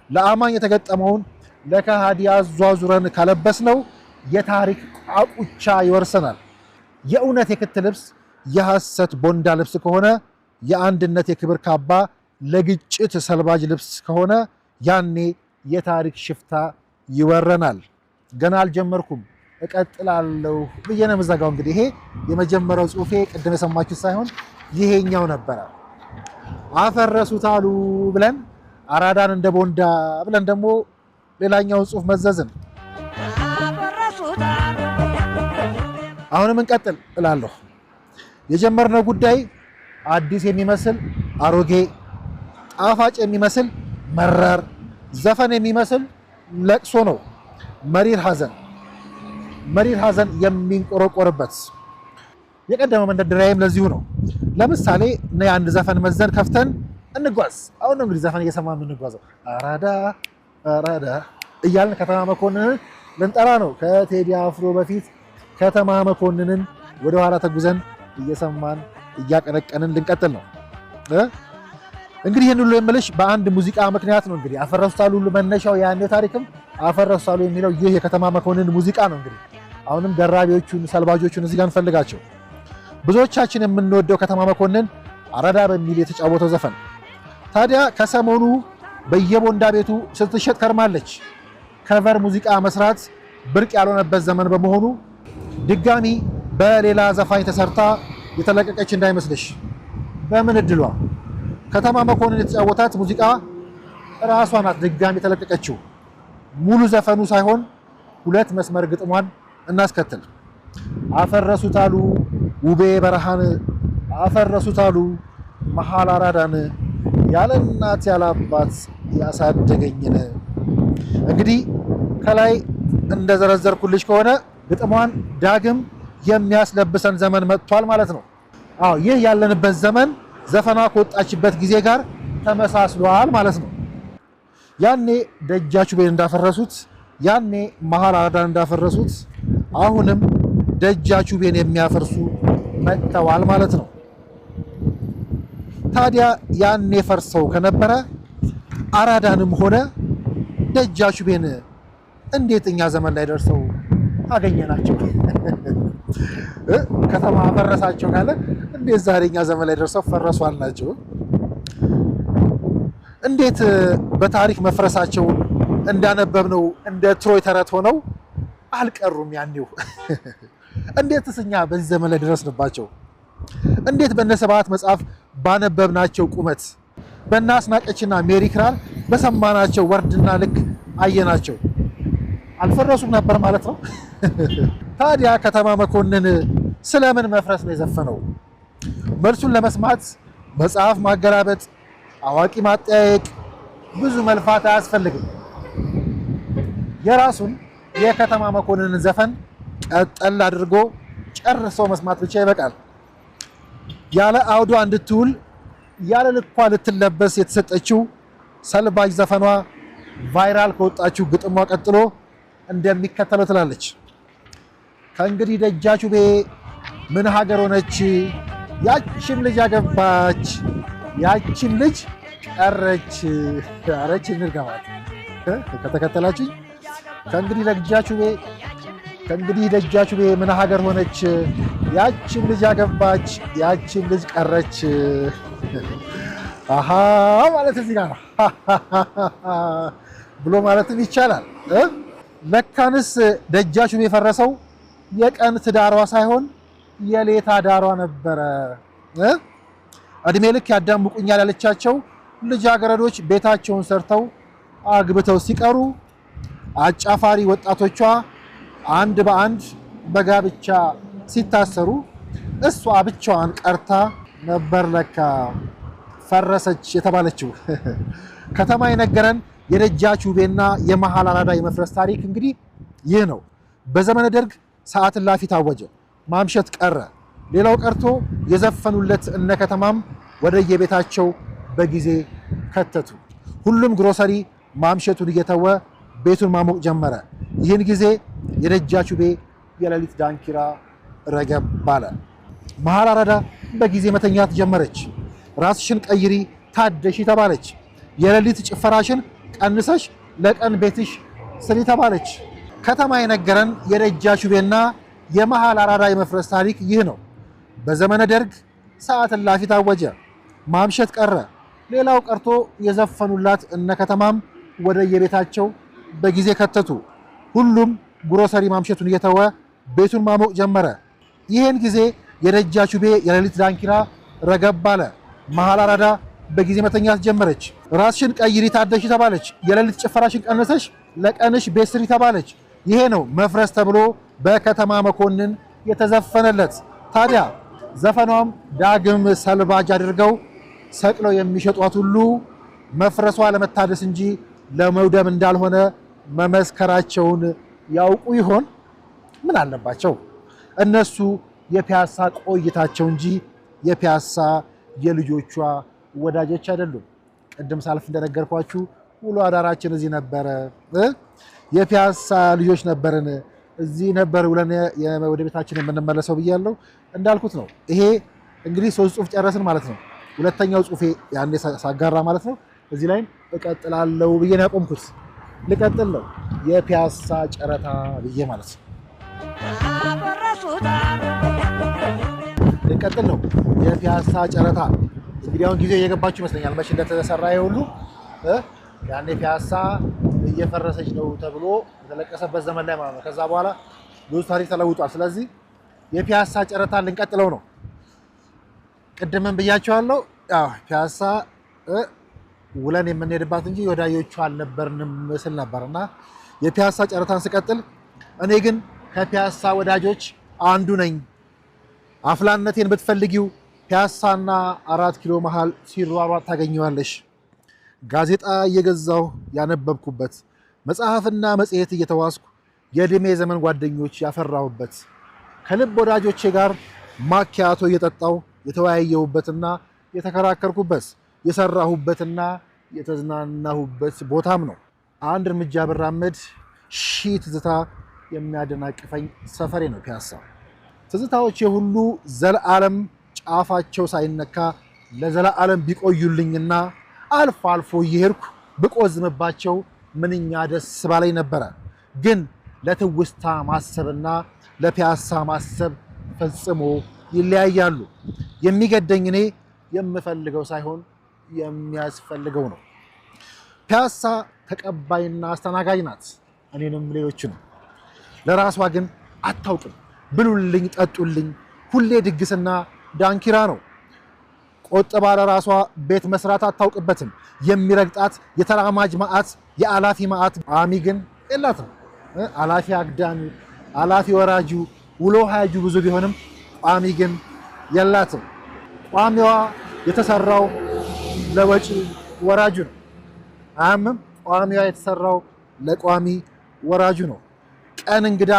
ለአማኝ የተገጠመውን ለከሃዲ አዟዙረን ካለበስነው የታሪክ ቋቁቻ ይወርሰናል። የእውነት የክት ልብስ የሐሰት ቦንዳ ልብስ ከሆነ፣ የአንድነት የክብር ካባ ለግጭት ሰልባጅ ልብስ ከሆነ ያኔ የታሪክ ሽፍታ ይወረናል። ገና አልጀመርኩም እቀጥላለሁ ብዬ ነው የምዘጋው። እንግዲህ ይሄ የመጀመሪያው ጽሁፌ ቅድም የሰማችሁት ሳይሆን ይሄኛው ነበረ። አፈረሱት አሉ ብለን አራዳን እንደ ቦንዳ ብለን ደግሞ ሌላኛውን ጽሁፍ መዘዝን። አሁንም እንቀጥል እላለሁ። የጀመርነው ጉዳይ አዲስ የሚመስል አሮጌ፣ ጣፋጭ የሚመስል መራር፣ ዘፈን የሚመስል ለቅሶ ነው። መሪር ሐዘን የሚንቆረቆርበት የቀደመው መንደርደሪያም ለዚሁ ነው። ለምሳሌ እና የአንድ ዘፈን መዘን ከፍተን እንጓዝ። አሁን ነው እንግዲህ ዘፈን እየሰማን የምንጓዘው። አራዳ አራዳ እያልን ከተማ መኮንንን ልንጠራ ነው። ከቴዲ አፍሮ በፊት ከተማ መኮንንን ወደ ኋላ ተጉዘን እየሰማን እያቀነቀንን ልንቀጥል ነው። እንግዲህ ይህን ሁሉ የምልሽ በአንድ ሙዚቃ ምክንያት ነው። እንግዲህ አፈረሱታሉ ሁሉ መነሻው ያኔው ታሪክም አፈረሱታሉ የሚለው ይህ የከተማ መኮንን ሙዚቃ ነው። እንግዲህ አሁንም ደራቢዎቹን ሰልባጆቹን እዚህ ጋር እንፈልጋቸው። ብዙዎቻችን የምንወደው ከተማ መኮንን አራዳ በሚል የተጫወተው ዘፈን ታዲያ ከሰሞኑ በየቦንዳ ቤቱ ስትሸጥ ከርማለች። ከቨር ሙዚቃ መስራት ብርቅ ያልሆነበት ዘመን በመሆኑ ድጋሚ በሌላ ዘፋኝ ተሰርታ የተለቀቀች እንዳይመስልሽ። በምን እድሏ ከተማ መኮንን የተጫወታት ሙዚቃ ራሷ ናት ድጋሚ የተለቀቀችው። ሙሉ ዘፈኑ ሳይሆን ሁለት መስመር ግጥሟን እናስከትል። አፈረሱታሉ ውቤ በረሃን፣ አፈረሱታሉ መሃል አራዳን፣ ያለ እናት ያለ አባት ያሳደገኝን። እንግዲህ ከላይ እንደዘረዘርኩልሽ ከሆነ ግጥሟን ዳግም የሚያስለብሰን ዘመን መጥቷል ማለት ነው። አዎ ይህ ያለንበት ዘመን ዘፈኗ ከወጣችበት ጊዜ ጋር ተመሳስሏል ማለት ነው። ያኔ ደጃቹቤን እንዳፈረሱት፣ ያኔ መሃል አራዳን እንዳፈረሱት፣ አሁንም ደጃቹቤን የሚያፈርሱ መጥተዋል ማለት ነው። ታዲያ ያኔ ፈርሰው ከነበረ አራዳንም ሆነ ደጃቹቤን እንዴት እኛ ዘመን ላይ ደርሰው አገኘናቸው? ከተማ ፈረሳቸው ካለ እንዴት ዛሬ እኛ ዘመን ላይ ደርሰው ፈረሱ አልናቸው? እንዴት በታሪክ መፍረሳቸውን እንዳነበብነው እንደ ትሮይ ተረት ሆነው አልቀሩም ያኔው? እንዴትስ እኛ በዚህ ዘመን ላይ ደረስንባቸው? እንዴት በእነ ስብሐት መጽሐፍ ባነበብናቸው ቁመት በእነ አስናቀችና ሜሪ ክራር በሰማናቸው ወርድና ልክ አየናቸው? አልፈረሱም ነበር ማለት ነው። ታዲያ ከተማ መኮንን ስለምን መፍረስ ነው የዘፈነው? መልሱን ለመስማት መጽሐፍ ማገላበጥ፣ አዋቂ ማጠያየቅ፣ ብዙ መልፋት አያስፈልግም። የራሱን የከተማ መኮንንን ዘፈን ቀጠል አድርጎ ጨርሶ መስማት ብቻ ይበቃል። ያለ አውዷ እንድትውል ያለ ልኳ ልትለበስ የተሰጠችው ሰልባጅ ዘፈኗ ቫይራል ከወጣችው ግጥሟ ቀጥሎ እንደሚከተለው ትላለች። ከእንግዲህ ደጃቹቤ ምን ሀገር ሆነች ያችን ልጅ አገባች፣ ያችን ልጅ ቀረች። አረች እንርገማት ከተከተላችኝ ከእንግዲህ ደጃችሁ ቤ ምን ሀገር ሆነች? ያችን ልጅ አገባች፣ ያችን ልጅ ቀረች። አሃ ማለት እዚህ ጋር ብሎ ማለትም ይቻላል። ለካንስ ደጃችሁ ቤ የፈረሰው የቀን ትዳሯ ሳይሆን የሌት አዳሯ ነበረ። እድሜ ልክ ያዳምቁኛል ያለቻቸው ልጃገረዶች ቤታቸውን ሰርተው አግብተው ሲቀሩ አጫፋሪ ወጣቶቿ አንድ በአንድ በጋብቻ ሲታሰሩ እሷ ብቻዋን ቀርታ ነበር ለካ ፈረሰች የተባለችው። ከተማ የነገረን የደጃችሁ ቤና የመሃል አራዳ የመፍረስ ታሪክ እንግዲህ ይህ ነው። በዘመነ ደርግ ሰዓት እላፊ ታወጀ፣ ማምሸት ቀረ። ሌላው ቀርቶ የዘፈኑለት እነ ከተማም ወደየቤታቸው በጊዜ ከተቱ። ሁሉም ግሮሰሪ ማምሸቱን እየተወ ቤቱን ማሞቅ ጀመረ። ይህን ጊዜ የደጃችሁ ቤ የሌሊት ዳንኪራ ረገብ አለ። መሃል አራዳ በጊዜ መተኛት ጀመረች። ራስሽን ቀይሪ ታደሺ ተባለች። የሌሊት ጭፈራሽን ቀንሰሽ ለቀን ቤትሽ ስሪ ተባለች። ከተማ የነገረን የደጃችሁ ቤና የመሃል አራዳ የመፍረስ ታሪክ ይህ ነው። በዘመነ ደርግ ሰዓት እላፊ ታወጀ፣ ማምሸት ቀረ። ሌላው ቀርቶ የዘፈኑላት እነ ከተማም ወደ የቤታቸው በጊዜ ከተቱ። ሁሉም ግሮሰሪ ማምሸቱን እየተወ ቤቱን ማሞቅ ጀመረ። ይህን ጊዜ የደጃችሁ ቤ የሌሊት ዳንኪራ ረገብ አለ። መሃል አራዳ በጊዜ መተኛት ጀመረች። ራስሽን ቀይሪ ታደሺ ተባለች። የሌሊት ጭፈራሽን ቀንሰሽ ለቀንሽ ቤት ስሪ ተባለች። ይሄ ነው መፍረስ ተብሎ በከተማ መኮንን የተዘፈነለት። ታዲያ ዘፈኗም ዳግም ሰልባጅ አድርገው ሰቅለው የሚሸጧት ሁሉ መፍረሷ ለመታደስ እንጂ ለመውደም እንዳልሆነ መመስከራቸውን ያውቁ ይሆን? ምን አለባቸው? እነሱ የፒያሳ ቆይታቸው እንጂ የፒያሳ የልጆቿ ወዳጆች አይደሉም። ቅድም ሳልፍ እንደነገርኳችሁ ውሎ አዳራችን እዚህ ነበረ። የፒያሳ ልጆች ነበርን፣ እዚህ ነበር ውለን ወደ ቤታችን የምንመለሰው ብያለሁ። እንዳልኩት ነው። ይሄ እንግዲህ 3 ጽሑፍ ጨረስን ማለት ነው። ሁለተኛው ጽሑፌ ያኔ ሳጋራ ማለት ነው። እዚህ ላይም እቀጥላለሁ ብዬ ነው ያቆምኩት። ልቀጥል ነው የፒያሳ ጨረታ ብዬ ማለት ነው። ልቀጥል ነው የፒያሳ ጨረታ። እንግዲህ አሁን ጊዜው እየገባችሁ ይመስለኛል መቼ እንደተሰራ ሁሉ። ያኔ ፒያሳ እየፈረሰች ነው ተብሎ የተለቀሰበት ዘመን ላይ ማለት ነው። ከዛ በኋላ ብዙ ታሪክ ተለውጧል። ስለዚህ የፒያሳ ጨረታ ልንቀጥለው ነው። ቅድምም ብያቸዋለሁ። ያው ፒያሳ ውለን የምንሄድባት እንጂ ወዳጆቹ አልነበርንም ምስል ነበርና የፒያሳ ጨረታን ስቀጥል እኔ ግን ከፒያሳ ወዳጆች አንዱ ነኝ። አፍላነቴን ብትፈልጊው ፒያሳና 4 ኪሎ መሃል ሲሯሯጥ ታገኘዋለሽ። ጋዜጣ እየገዛሁ ያነበብኩበት፣ መጽሐፍና መጽሔት እየተዋስኩ የዕድሜ ዘመን ጓደኞች ያፈራሁበት፣ ከልብ ወዳጆቼ ጋር ማኪያቶ እየጠጣው የተወያየሁበትና የተከራከርኩበት፣ የሰራሁበትና የተዝናናሁበት ቦታም ነው። አንድ እርምጃ ብራመድ ሺህ ትዝታ የሚያደናቅፈኝ ሰፈሬ ነው ፒያሳ። ትዝታዎቼ ሁሉ ዘለዓለም ጫፋቸው ሳይነካ ለዘላለም ቢቆዩልኝና አልፎ አልፎ እየሄድኩ ብቆዝምባቸው ምንኛ ደስ ባለኝ ነበረ። ግን ለትውስታ ማሰብና ለፒያሳ ማሰብ ፈጽሞ ይለያያሉ። የሚገደኝ እኔ የምፈልገው ሳይሆን የሚያስፈልገው ነው። ፒያሳ ተቀባይና አስተናጋጅ ናት፣ እኔንም ሌሎችንም። ለራሷ ግን አታውቅም። ብሉልኝ ጠጡልኝ፣ ሁሌ ድግስና ዳንኪራ ነው። ቆጥባ ለራሷ ቤት መስራት አታውቅበትም። የሚረግጣት የተራማጅ መዓት፣ የአላፊ መዓት ቋሚ ግን የላትም። አላፊ አግዳሚ፣ አላፊ ወራጁ፣ ውሎ ሀያጁ ብዙ ቢሆንም ቋሚ ግን የላትም። ቋሚዋ የተሰራው ለወጪ ወራጁ ነው። አያምም። ቋሚዋ የተሰራው ለቋሚ ወራጁ ነው። ቀን እንግዳ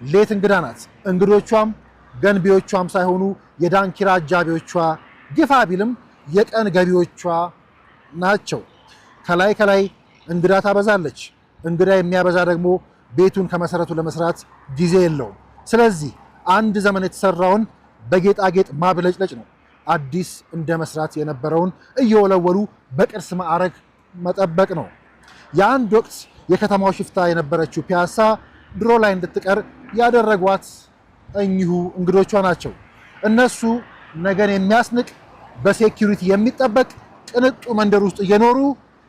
ሌት እንግዳ ናት። እንግዶቿም ገንቢዎቿም ሳይሆኑ የዳንኪራ አጃቢዎቿ፣ ግፋ ቢልም የቀን ገቢዎቿ ናቸው። ከላይ ከላይ እንግዳ ታበዛለች። እንግዳ የሚያበዛ ደግሞ ቤቱን ከመሰረቱ ለመስራት ጊዜ የለውም። ስለዚህ አንድ ዘመን የተሰራውን በጌጣጌጥ ማብለጭለጭ ነው። አዲስ እንደ መስራት የነበረውን እየወለወሉ በቅርስ ማዕረግ መጠበቅ ነው። የአንድ ወቅት የከተማው ሽፍታ የነበረችው ፒያሳ ድሮ ላይ እንድትቀር ያደረጓት እኚሁ እንግዶቿ ናቸው። እነሱ ነገን የሚያስንቅ በሴኪሪቲ የሚጠበቅ ቅንጡ መንደር ውስጥ እየኖሩ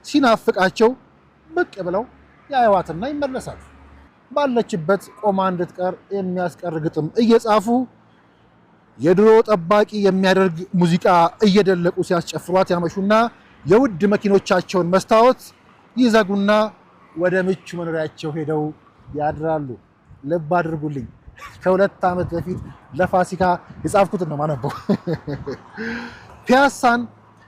ሲናፍቃቸው ብቅ ብለው ያዩዋትና ይመለሳሉ። ባለችበት ቆማ እንድትቀር የሚያስቀር ግጥም እየጻፉ የድሮ ጠባቂ የሚያደርግ ሙዚቃ እየደለቁ ሲያስጨፍሯት ያመሹና የውድ መኪኖቻቸውን መስታወት ይዘጉና ወደ ምቹ መኖሪያቸው ሄደው ያድራሉ። ልብ አድርጉልኝ፣ ከ2 ዓመት በፊት ለፋሲካ የጻፍኩትን ነው ማነበው። ፒያሳን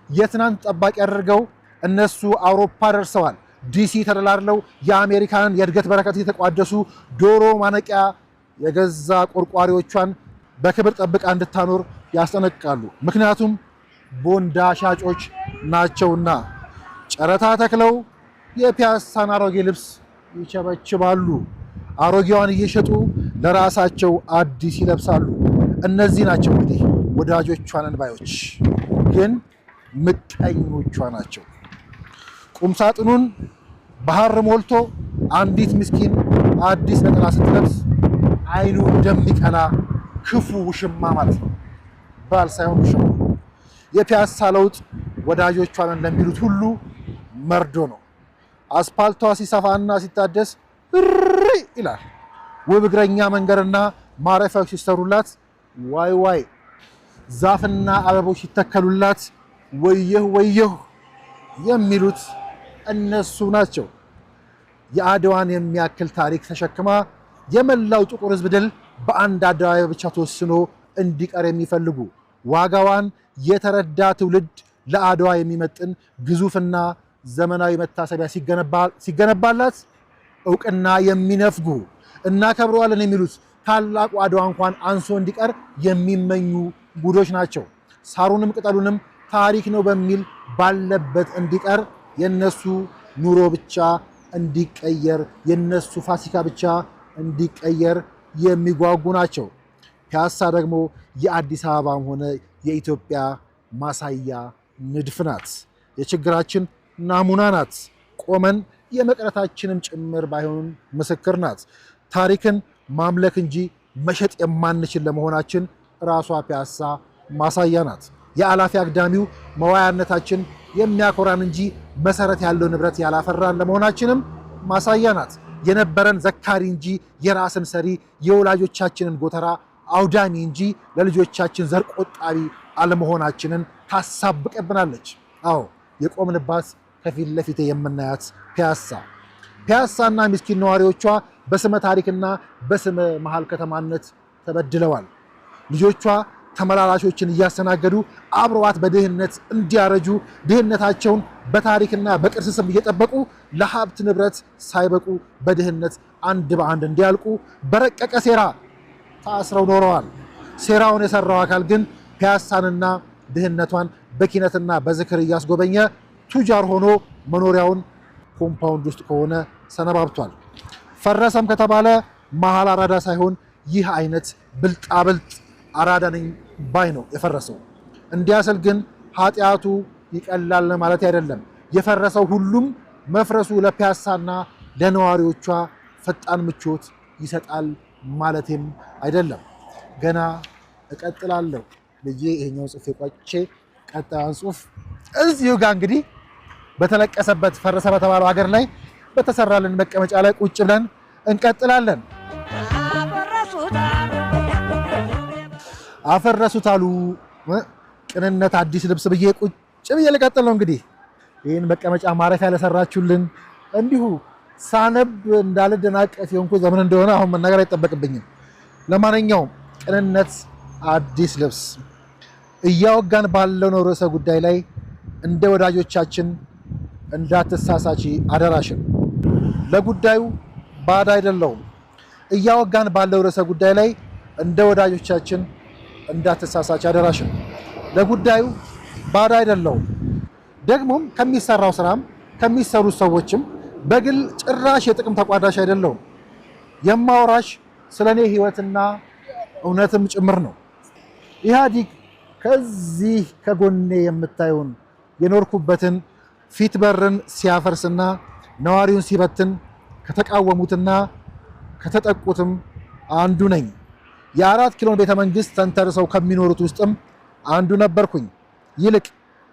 የትናንት ጠባቂ አድርገው እነሱ አውሮፓ ደርሰዋል። ዲሲ ተደላድለው የአሜሪካንን የእድገት በረከት የተቋደሱ ዶሮ ማነቂያ የገዛ ቆርቋሪዎቿን በክብር ጠብቃ እንድታኖር ያስጠነቅቃሉ። ምክንያቱም ቦንዳ ሻጮች ናቸውና። ጨረታ ተክለው የፒያሳን አሮጌ ልብስ ይቸበችባሉ። አሮጌዋን እየሸጡ ለራሳቸው አዲስ ይለብሳሉ። እነዚህ ናቸው እንግዲህ ወዳጆቿን እንባዮች፣ ግን ምቀኞቿ ናቸው። ቁምሳጥኑን ባህር ሞልቶ አንዲት ምስኪን አዲስ ነጠላ ስትለብስ አይኑ እንደሚቀላ ክፉ ውሽማ ማለት ነው። ባል ሳይሆን ውሽማ። የፒያሳ ለውጥ ወዳጆቿን እንደሚሉት ሁሉ መርዶ ነው። አስፓልቷ ሲሰፋና ሲታደስ እሪ ይላል። ውብ እግረኛ መንገድና ማረፊያዎች ሲሰሩላት ዋይ ዋይ፣ ዛፍና አበቦች ሲተከሉላት ወየሁ ወየሁ የሚሉት እነሱ ናቸው። የአድዋን የሚያክል ታሪክ ተሸክማ የመላው ጥቁር ሕዝብ ድል በአንድ አደባባይ ብቻ ተወስኖ እንዲቀር የሚፈልጉ ዋጋዋን የተረዳ ትውልድ ለአድዋ የሚመጥን ግዙፍና ዘመናዊ መታሰቢያ ሲገነባላት እውቅና የሚነፍጉ እናከብረዋለን የሚሉት ታላቁ አድዋ እንኳን አንሶ እንዲቀር የሚመኙ ጉዶች ናቸው። ሳሩንም ቅጠሉንም ታሪክ ነው በሚል ባለበት እንዲቀር የነሱ ኑሮ ብቻ እንዲቀየር የነሱ ፋሲካ ብቻ እንዲቀየር የሚጓጉ ናቸው። ፒያሳ ደግሞ የአዲስ አበባም ሆነ የኢትዮጵያ ማሳያ ንድፍ ናት። የችግራችን ናሙና ናት። ቆመን የመቅረታችንም ጭምር ባይሆን ምስክር ናት። ታሪክን ማምለክ እንጂ መሸጥ የማንችል ለመሆናችን ራሷ ፒያሳ ማሳያ ናት። የአላፊ አግዳሚው መዋያነታችን የሚያኮራን እንጂ መሰረት ያለው ንብረት ያላፈራን ለመሆናችንም ማሳያ ናት። የነበረን ዘካሪ እንጂ የራስን ሰሪ፣ የወላጆቻችንን ጎተራ አውዳሚ እንጂ ለልጆቻችን ዘር ቆጣቢ አለመሆናችንን ታሳብቅብናለች። አዎ የቆምንባት ከፊት ለፊት የምናያት ፒያሳና ምስኪን ነዋሪዎቿ በስመ ታሪክና በስመ መሃል ከተማነት ተበድለዋል። ልጆቿ ተመላላሾችን እያስተናገዱ አብረዋት በድህነት እንዲያረጁ ድህነታቸውን በታሪክና በቅርስ ስም እየጠበቁ ለሀብት ንብረት ሳይበቁ በድህነት አንድ በአንድ እንዲያልቁ በረቀቀ ሴራ ታስረው ኖረዋል። ሴራውን የሰራው አካል ግን ፒያሳንና ድህነቷን በኪነትና በዝክር እያስጎበኘ ቱጃር ሆኖ መኖሪያውን ኮምፓውንድ ውስጥ ከሆነ ሰነባብቷል። ፈረሰም ከተባለ መሀል አራዳ ሳይሆን ይህ አይነት ብልጣብልጥ አራዳ ነኝ ባይ ነው የፈረሰው። እንዲያስል ግን ኃጢአቱ ይቀላል ማለት አይደለም። የፈረሰው ሁሉም መፍረሱ ለፒያሳና ለነዋሪዎቿ ፈጣን ምቾት ይሰጣል ማለቴም አይደለም። ገና እቀጥላለሁ ልጄ ይሄኛው ጽፌ ቋጭቼ ቀጣዩን ጽሁፍ እዚሁ ጋር እንግዲህ በተለቀሰበት ፈረሰ በተባለው ሀገር ላይ በተሰራልን መቀመጫ ላይ ቁጭ ብለን እንቀጥላለን። አፈረሱት አሉ ቅንነት አዲስ ልብስ ብዬ ቁጭ ብዬ ልቀጥል ነው። እንግዲህ ይህን መቀመጫ ማረፊያ ለሰራችሁልን እንዲሁ ሳነብ እንዳልደናቀፍ የሆንኩ ዘመን እንደሆነ አሁን መናገር አይጠበቅብኝም። ለማንኛውም ቅንነት አዲስ ልብስ እያወጋን ባለው ነው ርዕሰ ጉዳይ ላይ እንደ ወዳጆቻችን እንዳትሳሳቺ አደራሽን። ለጉዳዩ ባዳ አይደለሁም። እያወጋን ባለው ርዕሰ ጉዳይ ላይ እንደ ወዳጆቻችን እንዳትሳሳቺ አደራሽን። ለጉዳዩ ባዳ አይደለሁም። ደግሞም ከሚሰራው ስራም ከሚሰሩት ሰዎችም በግል ጭራሽ የጥቅም ተቋዳሽ አይደለሁም። የማወራሽ ስለኔ ህይወትና እውነትም ጭምር ነው። ኢህአዲግ ከዚህ ከጎኔ የምታዩን የኖርኩበትን ፊት በርን ሲያፈርስና ነዋሪውን ሲበትን ከተቃወሙትና ከተጠቁትም አንዱ ነኝ። የ4 ኪሎን ቤተ መንግስት ተንተርሰው ከሚኖሩት ውስጥም አንዱ ነበርኩኝ። ይልቅ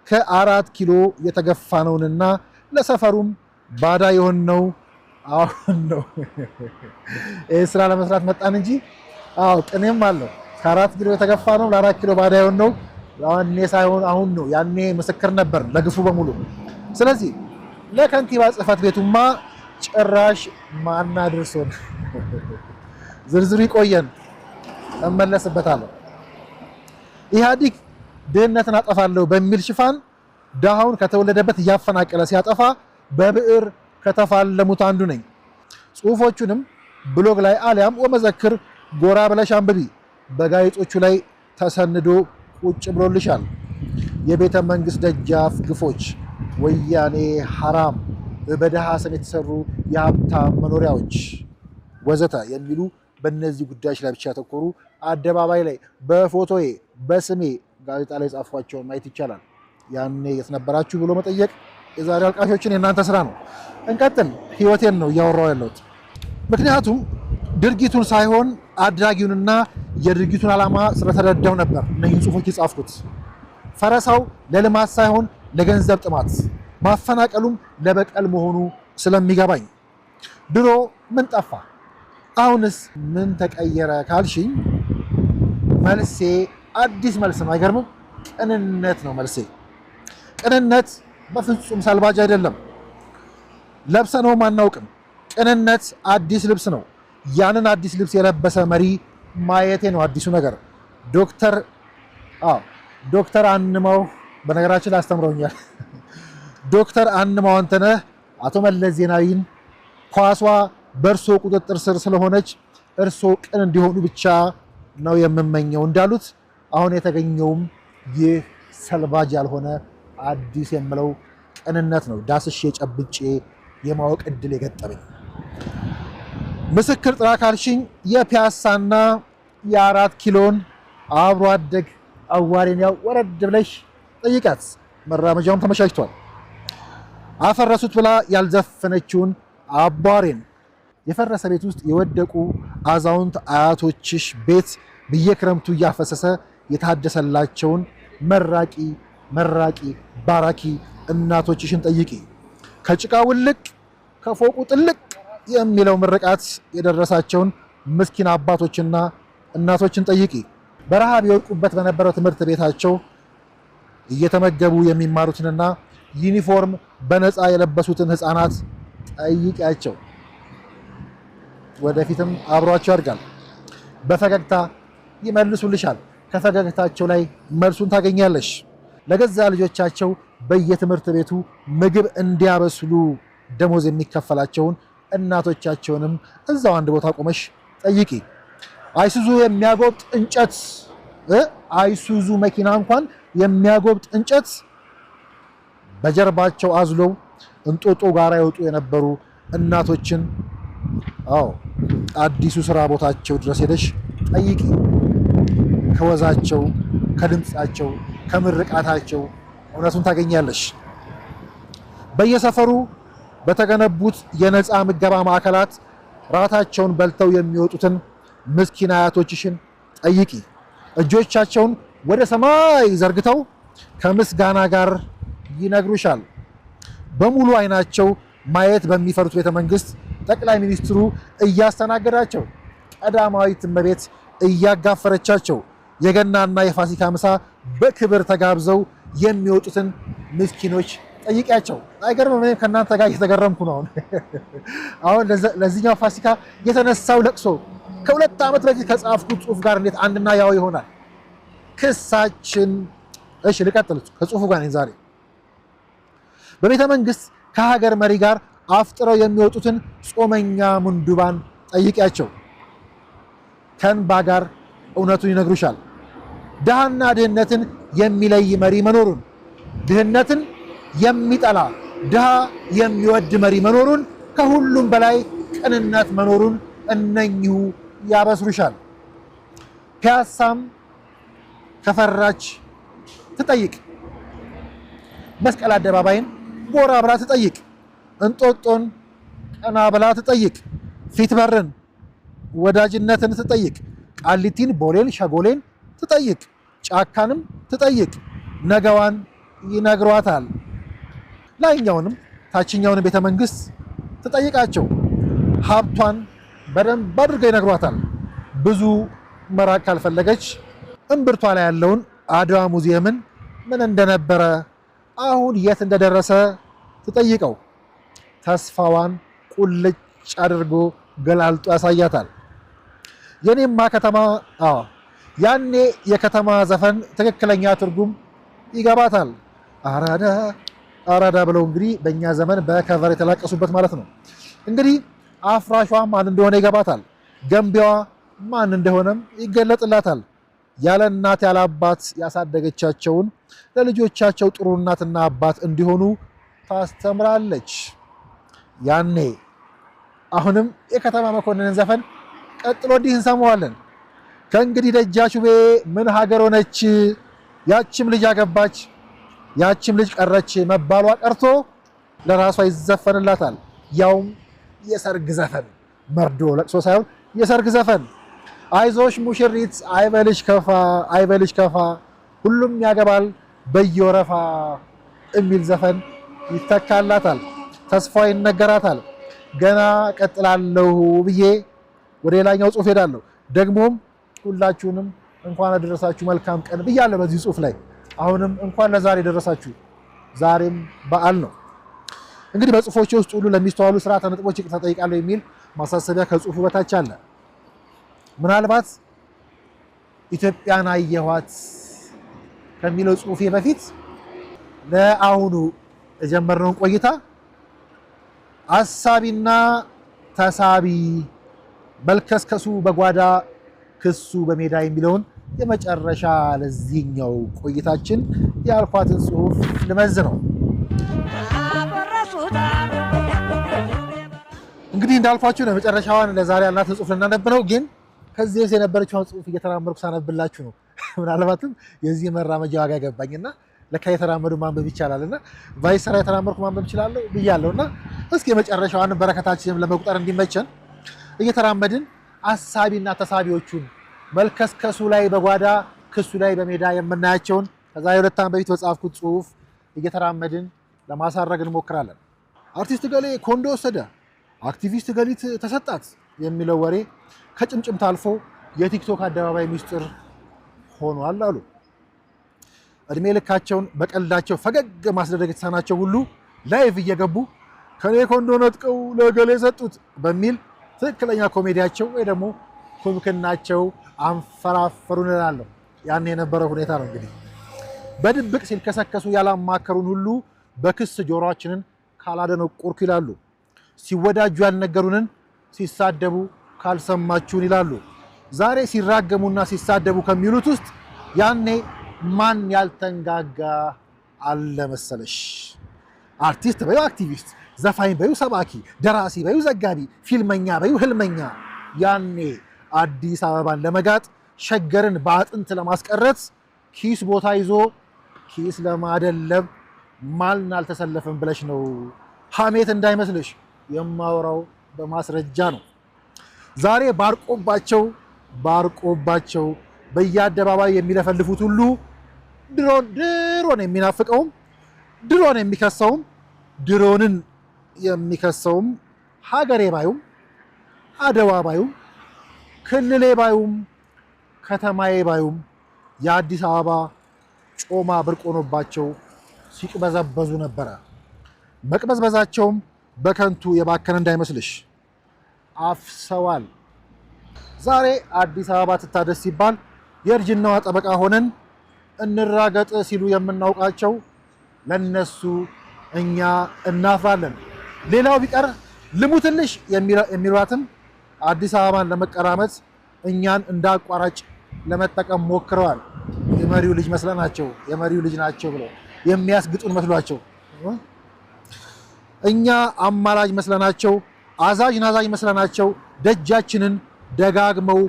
ከ4 ኪሎ የተገፋነውንና ለሰፈሩም ባዳ የሆነው አሁን ነው። ይህ ስራ ለመስራት መጣን እንጂ ቅኔም አለው። ከ4 ኪሎ የተገፋነው ለ4 ኪሎ ባዳ የሆነው ያኔ ሳይሆን አሁን ነው። ያኔ ምስክር ነበር ለግፉ በሙሉ። ስለዚህ ለከንቲባ ጽህፈት ቤቱማ ጭራሽ ማናድርሶን ዝርዝሩ ይቆየን፣ እመለስበታለሁ። ኢህአዲግ ድህነትን አጠፋለሁ በሚል ሽፋን ድሃውን ከተወለደበት እያፈናቀለ ሲያጠፋ በብዕር ከተፋለሙት አንዱ ነኝ። ጽሁፎቹንም ብሎግ ላይ አሊያም ወመዘክር ጎራ ብለሽ አንብቢ በጋዜጦቹ ላይ ተሰንዶ ቁጭ ብሎልሻል። የቤተ መንግስት ደጃፍ ግፎች፣ ወያኔ ሐራም፣ በድሃ ስም የተሰሩ የሀብታም መኖሪያዎች ወዘተ የሚሉ በእነዚህ ጉዳዮች ላይ ብቻ ያተኮሩ አደባባይ ላይ በፎቶዬ በስሜ ጋዜጣ ላይ ጻፏቸውን ማየት ይቻላል። ያኔ የት ነበራችሁ ብሎ መጠየቅ የዛሬ አልቃሾችን የእናንተ ስራ ነው። እንቀጥል። ህይወቴን ነው እያወራሁ ያለሁት። ምክንያቱም ድርጊቱን ሳይሆን አድራጊውንና የድርጊቱን ዓላማ ስለተረዳው ነበር እነዚህን ጽሁፎች የጻፍኩት። ፈረሳው ለልማት ሳይሆን ለገንዘብ ጥማት፣ ማፈናቀሉም ለበቀል መሆኑ ስለሚገባኝ። ድሮ ምን ጠፋ አሁንስ ምን ተቀየረ ካልሽኝ መልሴ አዲስ መልስ ነው። አይገርምም? ቅንነት ነው መልሴ። ቅንነት በፍጹም ሰልባጅ አይደለም፣ ለብሰነውም አናውቅም። ቅንነት አዲስ ልብስ ነው። ያንን አዲስ ልብስ የለበሰ መሪ ማየቴ ነው አዲሱ ነገር። ዶክተር አንማው በነገራችን አስተምረውኛል። ዶክተር አንማው አንተነህ አቶ መለስ ዜናዊን ኳሷ በእርሶ ቁጥጥር ስር ስለሆነች እርሶ ቅን እንዲሆኑ ብቻ ነው የምመኘው እንዳሉት አሁን የተገኘውም ይህ ሰልባጅ ያልሆነ አዲስ የምለው ቅንነት ነው። ዳስሼ ጨብጬ የማወቅ እድል የገጠመኝ ምስክር ጥራ ካልሽኝ የፒያሳና የ4 ኪሎን አብሮ አደግ አዋሬን ያው ወረድ ብለሽ ጠይቃት። መራመጃውም ተመቻችቷል። አፈረሱት ብላ ያልዘፈነችውን አቧሬን የፈረሰ ቤት ውስጥ የወደቁ አዛውንት አያቶችሽ ቤት በየክረምቱ እያፈሰሰ የታደሰላቸውን መራቂ ባራኪ እናቶችሽን ጠይቂ። ከጭቃ ውልቅ ከፎቁ ጥልቅ የሚለው ምርቃት የደረሳቸውን ምስኪን አባቶችና እናቶችን ጠይቂ። በረሃብ የወድቁበት በነበረው ትምህርት ቤታቸው እየተመገቡ የሚማሩትንና ዩኒፎርም በነፃ የለበሱትን ህፃናት ጠይቂያቸው። ወደፊትም አብሯቸው ያድጋል። በፈገግታ ይመልሱልሻል። ከፈገግታቸው ላይ መልሱን ታገኛለሽ። ለገዛ ልጆቻቸው በየትምህርት ቤቱ ምግብ እንዲያበስሉ ደሞዝ የሚከፈላቸውን እናቶቻቸውንም እዛው አንድ ቦታ ቆመሽ ጠይቂ። አይሱዙ የሚያጎብጥ እንጨት አይሱዙ መኪና እንኳን የሚያጎብጥ እንጨት በጀርባቸው አዝለው እንጦጦ ጋር ይወጡ የነበሩ እናቶችን አዲሱ ስራ ቦታቸው ድረስ ሄደሽ ጠይቂ። ከወዛቸው፣ ከድምፃቸው፣ ከምርቃታቸው እውነቱን ታገኛለሽ። በየሰፈሩ በተገነቡት የነፃ ምገባ ማዕከላት ራታቸውን በልተው የሚወጡትን ምስኪን አያቶችሽን ጠይቂ። እጆቻቸውን ወደ ሰማይ ዘርግተው ከምስጋና ጋር ይነግሩሻል። በሙሉ አይናቸው ማየት በሚፈሩት ቤተ መንግስት ጠቅላይ ሚኒስትሩ እያስተናገዳቸው፣ ቀዳማዊት እመቤት እያጋፈረቻቸው የገናና የፋሲካ ምሳ በክብር ተጋብዘው የሚወጡትን ምስኪኖች ጠይቂያቸው። አይገርምም? እኔም ከእናንተ ጋር እየተገረምኩ ነው። አሁን ለዚህኛው ፋሲካ የተነሳው ለቅሶ ከ2 ዓመት በፊት ከጻፍኩት ጽሁፍ ጋር እንዴት አንድና ያው ይሆናል? ክሳችን ልቀጥል። ከጽሁፉ ጋር ነኝ ዛሬ። በቤተ መንግስት ከሀገር መሪ ጋር አፍጥረው የሚወጡትን ጾመኛ ምንዱባን ጠይቂያቸው። ከእንባ ጋር እውነቱን ይነግሩሻል። ድሃና ድህነትን የሚለይ መሪ መኖሩን፣ ድህነትን የሚጠላ ድሃ የሚወድ መሪ መኖሩን፣ ከሁሉም በላይ ቅንነት መኖሩን እነኚሁ ያበስሩሻል። ፒያሳም ከፈራች ትጠይቅ። መስቀል አደባባይን ጎራ ብላ ትጠይቅ። እንጦጦን ቀና ብላ ትጠይቅ። ፊት በርን ወዳጅነትን ትጠይቅ። ቃሊቲን፣ ቦሌን፣ ሸጎሌን ትጠይቅ። ጫካንም ትጠይቅ። ነገዋን ይነግሯታል። ላይኛውንም ታችኛውንም ቤተ መንግስት ትጠይቃቸው። ሀብቷን በደንብ አድርገው ይነግሯታል። ብዙ መራቅ ካልፈለገች እምብርቷ ላይ ያለውን አድዋ ሙዚየምን ምን እንደነበረ አሁን የት እንደደረሰ ትጠይቀው። ተስፋዋን ቁልጭ አድርጎ ገላልጦ ያሳያታል። የኔማ ከተማ ያኔ የከተማ ዘፈን ትክክለኛ ትርጉም ይገባታል። አራዳ አራዳ ብለው እንግዲህ በእኛ ዘመን በከቨር የተላቀሱበት ማለት ነው። እንግዲህ አፍራሿ ማን እንደሆነ ይገባታል። ገንቢዋ ማን እንደሆነም ይገለጥላታል። ያለ እናት ያለ አባት ያሳደገቻቸውን ለልጆቻቸው ጥሩ እናትና አባት እንዲሆኑ ታስተምራለች። ያኔ አሁንም የከተማ መኮንንን ዘፈን ቀጥሎ እንዲህ እንሰማዋለን። ከእንግዲህ ደጃች ውቤ ምን ሀገር ሆነች፣ ያችም ልጅ አገባች፣ ያችም ልጅ ቀረች መባሏ ቀርቶ ለራሷ ይዘፈንላታል። ያውም የሰርግ ዘፈን፣ መርዶ ለቅሶ ሳይሆን የሰርግ ዘፈን። አይዞሽ ሙሽሪት አይበልሽ ከፋ፣ አይበልሽ ከፋ፣ ሁሉም ያገባል በየወረፋ የሚል ዘፈን ይተካላታል። ተስፋ ይነገራታል። ገና ቀጥላለሁ ብዬ ወደ ሌላኛው ጽሑፍ ሄዳለሁ። ደግሞም ሁላችሁንም እንኳን አደረሳችሁ መልካም ቀን ብያለሁ በዚህ ጽሑፍ ላይ። አሁንም እንኳን ለዛሬ ደረሳችሁ። ዛሬም በዓል ነው። እንግዲህ በጽሑፎች ውስጥ ሁሉ ለሚስተዋሉ ስርዓተ ነጥቦች ይቅርታ ጠይቃለሁ የሚል ማሳሰቢያ ከጽሑፉ በታች አለ። ምናልባት ኢትዮጵያን አየኋት ከሚለው ጽሑፌ በፊት ለአሁኑ የጀመርነውን ቆይታ አሳቢና ተሳቢ መልከስከሱ በጓዳ ክሱ በሜዳ የሚለውን የመጨረሻ ለዚህኛው ቆይታችን ያልኳትን ጽሑፍ ልመዝ ነው። እንግዲህ እንዳልኳችሁ ለመጨረሻዋን ለዛሬ ያልናትን ጽሑፍ ልናነብ ነው። ግን ከዚህ በፊት የነበረችውን ጽሑፍ እየተራመድኩ ሳነብላችሁ ነው ምናልባትም የዚህ መራመጃ ዋጋ ገባኝና ለካ የተራመዱ ማንበብ ይቻላልና ቫይሰራ የተራመድኩ ማንበብ ይችላለሁ ብያለሁና እስኪ የመጨረሻዋን በረከታችንን ለመቁጠር እንዲመቸን እየተራመድን አሳቢና ተሳቢዎቹን መልከስከሱ ላይ በጓዳ ክሱ ላይ በሜዳ የምናያቸውን ከዛ የሁለት ዓመት በፊት በጻፍኩት ጽሑፍ እየተራመድን ለማሳረግ እንሞክራለን። አርቲስት ገሌ ኮንዶ ወሰደ፣ አክቲቪስት ገሊት ተሰጣት የሚለው ወሬ ከጭምጭምታ አልፎ የቲክቶክ አደባባይ ሚስጥር ሆኗል አሉ። እድሜ ልካቸውን በቀልዳቸው ፈገግ ማስደረግ የተሳናቸው ሁሉ ላይቭ እየገቡ ከኔ ኮንዶ ነጥቀው ለገሌ ሰጡት በሚል ትክክለኛ ኮሜዲያቸው ወይ ደግሞ ኩምክናቸው አንፈራፈሩን እላለሁ። ያን የነበረው ሁኔታ ነው። እንግዲህ በድብቅ ሲልከሰከሱ ያላማከሩን ሁሉ በክስ ጆሮአችንን ካላደነቆርኩ ይላሉ። ሲወዳጁ ያልነገሩንን ሲሳደቡ ካልሰማችሁን ይላሉ። ዛሬ ሲራገሙና ሲሳደቡ ከሚሉት ውስጥ ያኔ ማን ያልተንጋጋ አለ መሰለሽ? አርቲስት በዩ አክቲቪስት፣ ዘፋኝ በዩ ሰባኪ፣ ደራሲ በዩ ዘጋቢ፣ ፊልመኛ በዩ ህልመኛ። ያኔ አዲስ አበባን ለመጋጥ ሸገርን በአጥንት ለማስቀረት ኪስ ቦታ ይዞ ኪስ ለማደለብ ማልን አልተሰለፈም ብለሽ ነው። ሐሜት እንዳይመስልሽ የማወራው በማስረጃ ነው። ዛሬ ባርቆባቸው በየአደባባይ የሚለፈልፉት ሁሉ ድሮን የሚናፍቀውም ድሮን የሚከሰውም ድሮንን የሚከሰውም ሀገሬ ባዩም አድዋ ባዩም ክልሌ ባዩም ከተማዬ ባዩም የአዲስ አበባ ጮማ ብርቅ ሆኖባቸው ሲቅበዘበዙ ነበረ። መቅበዝበዛቸውም በከንቱ የባከነ እንዳይመስልሽ አፍሰዋል። ዛሬ አዲስ አበባ ትታደስ ሲባል የእርጅናዋ ጠበቃ ሆነን እንራገጥ ሲሉ የምናውቃቸው ለነሱ እኛ እናፍራለን። ሌላው ቢቀር ልሙትልሽ የሚሏትም አዲስ አበባን ለመቀራመት እኛን እንደ አቋራጭ ለመጠቀም ሞክረዋል። የመሪው ልጅ መስለናቸው የመሪው ልጅ ናቸው ብለው የሚያስግጡን መስሏቸው እኛ አማላጅ መስለናቸው አዛዥ ናዛዥ መስለናቸው ደጃችንን ደጋግመው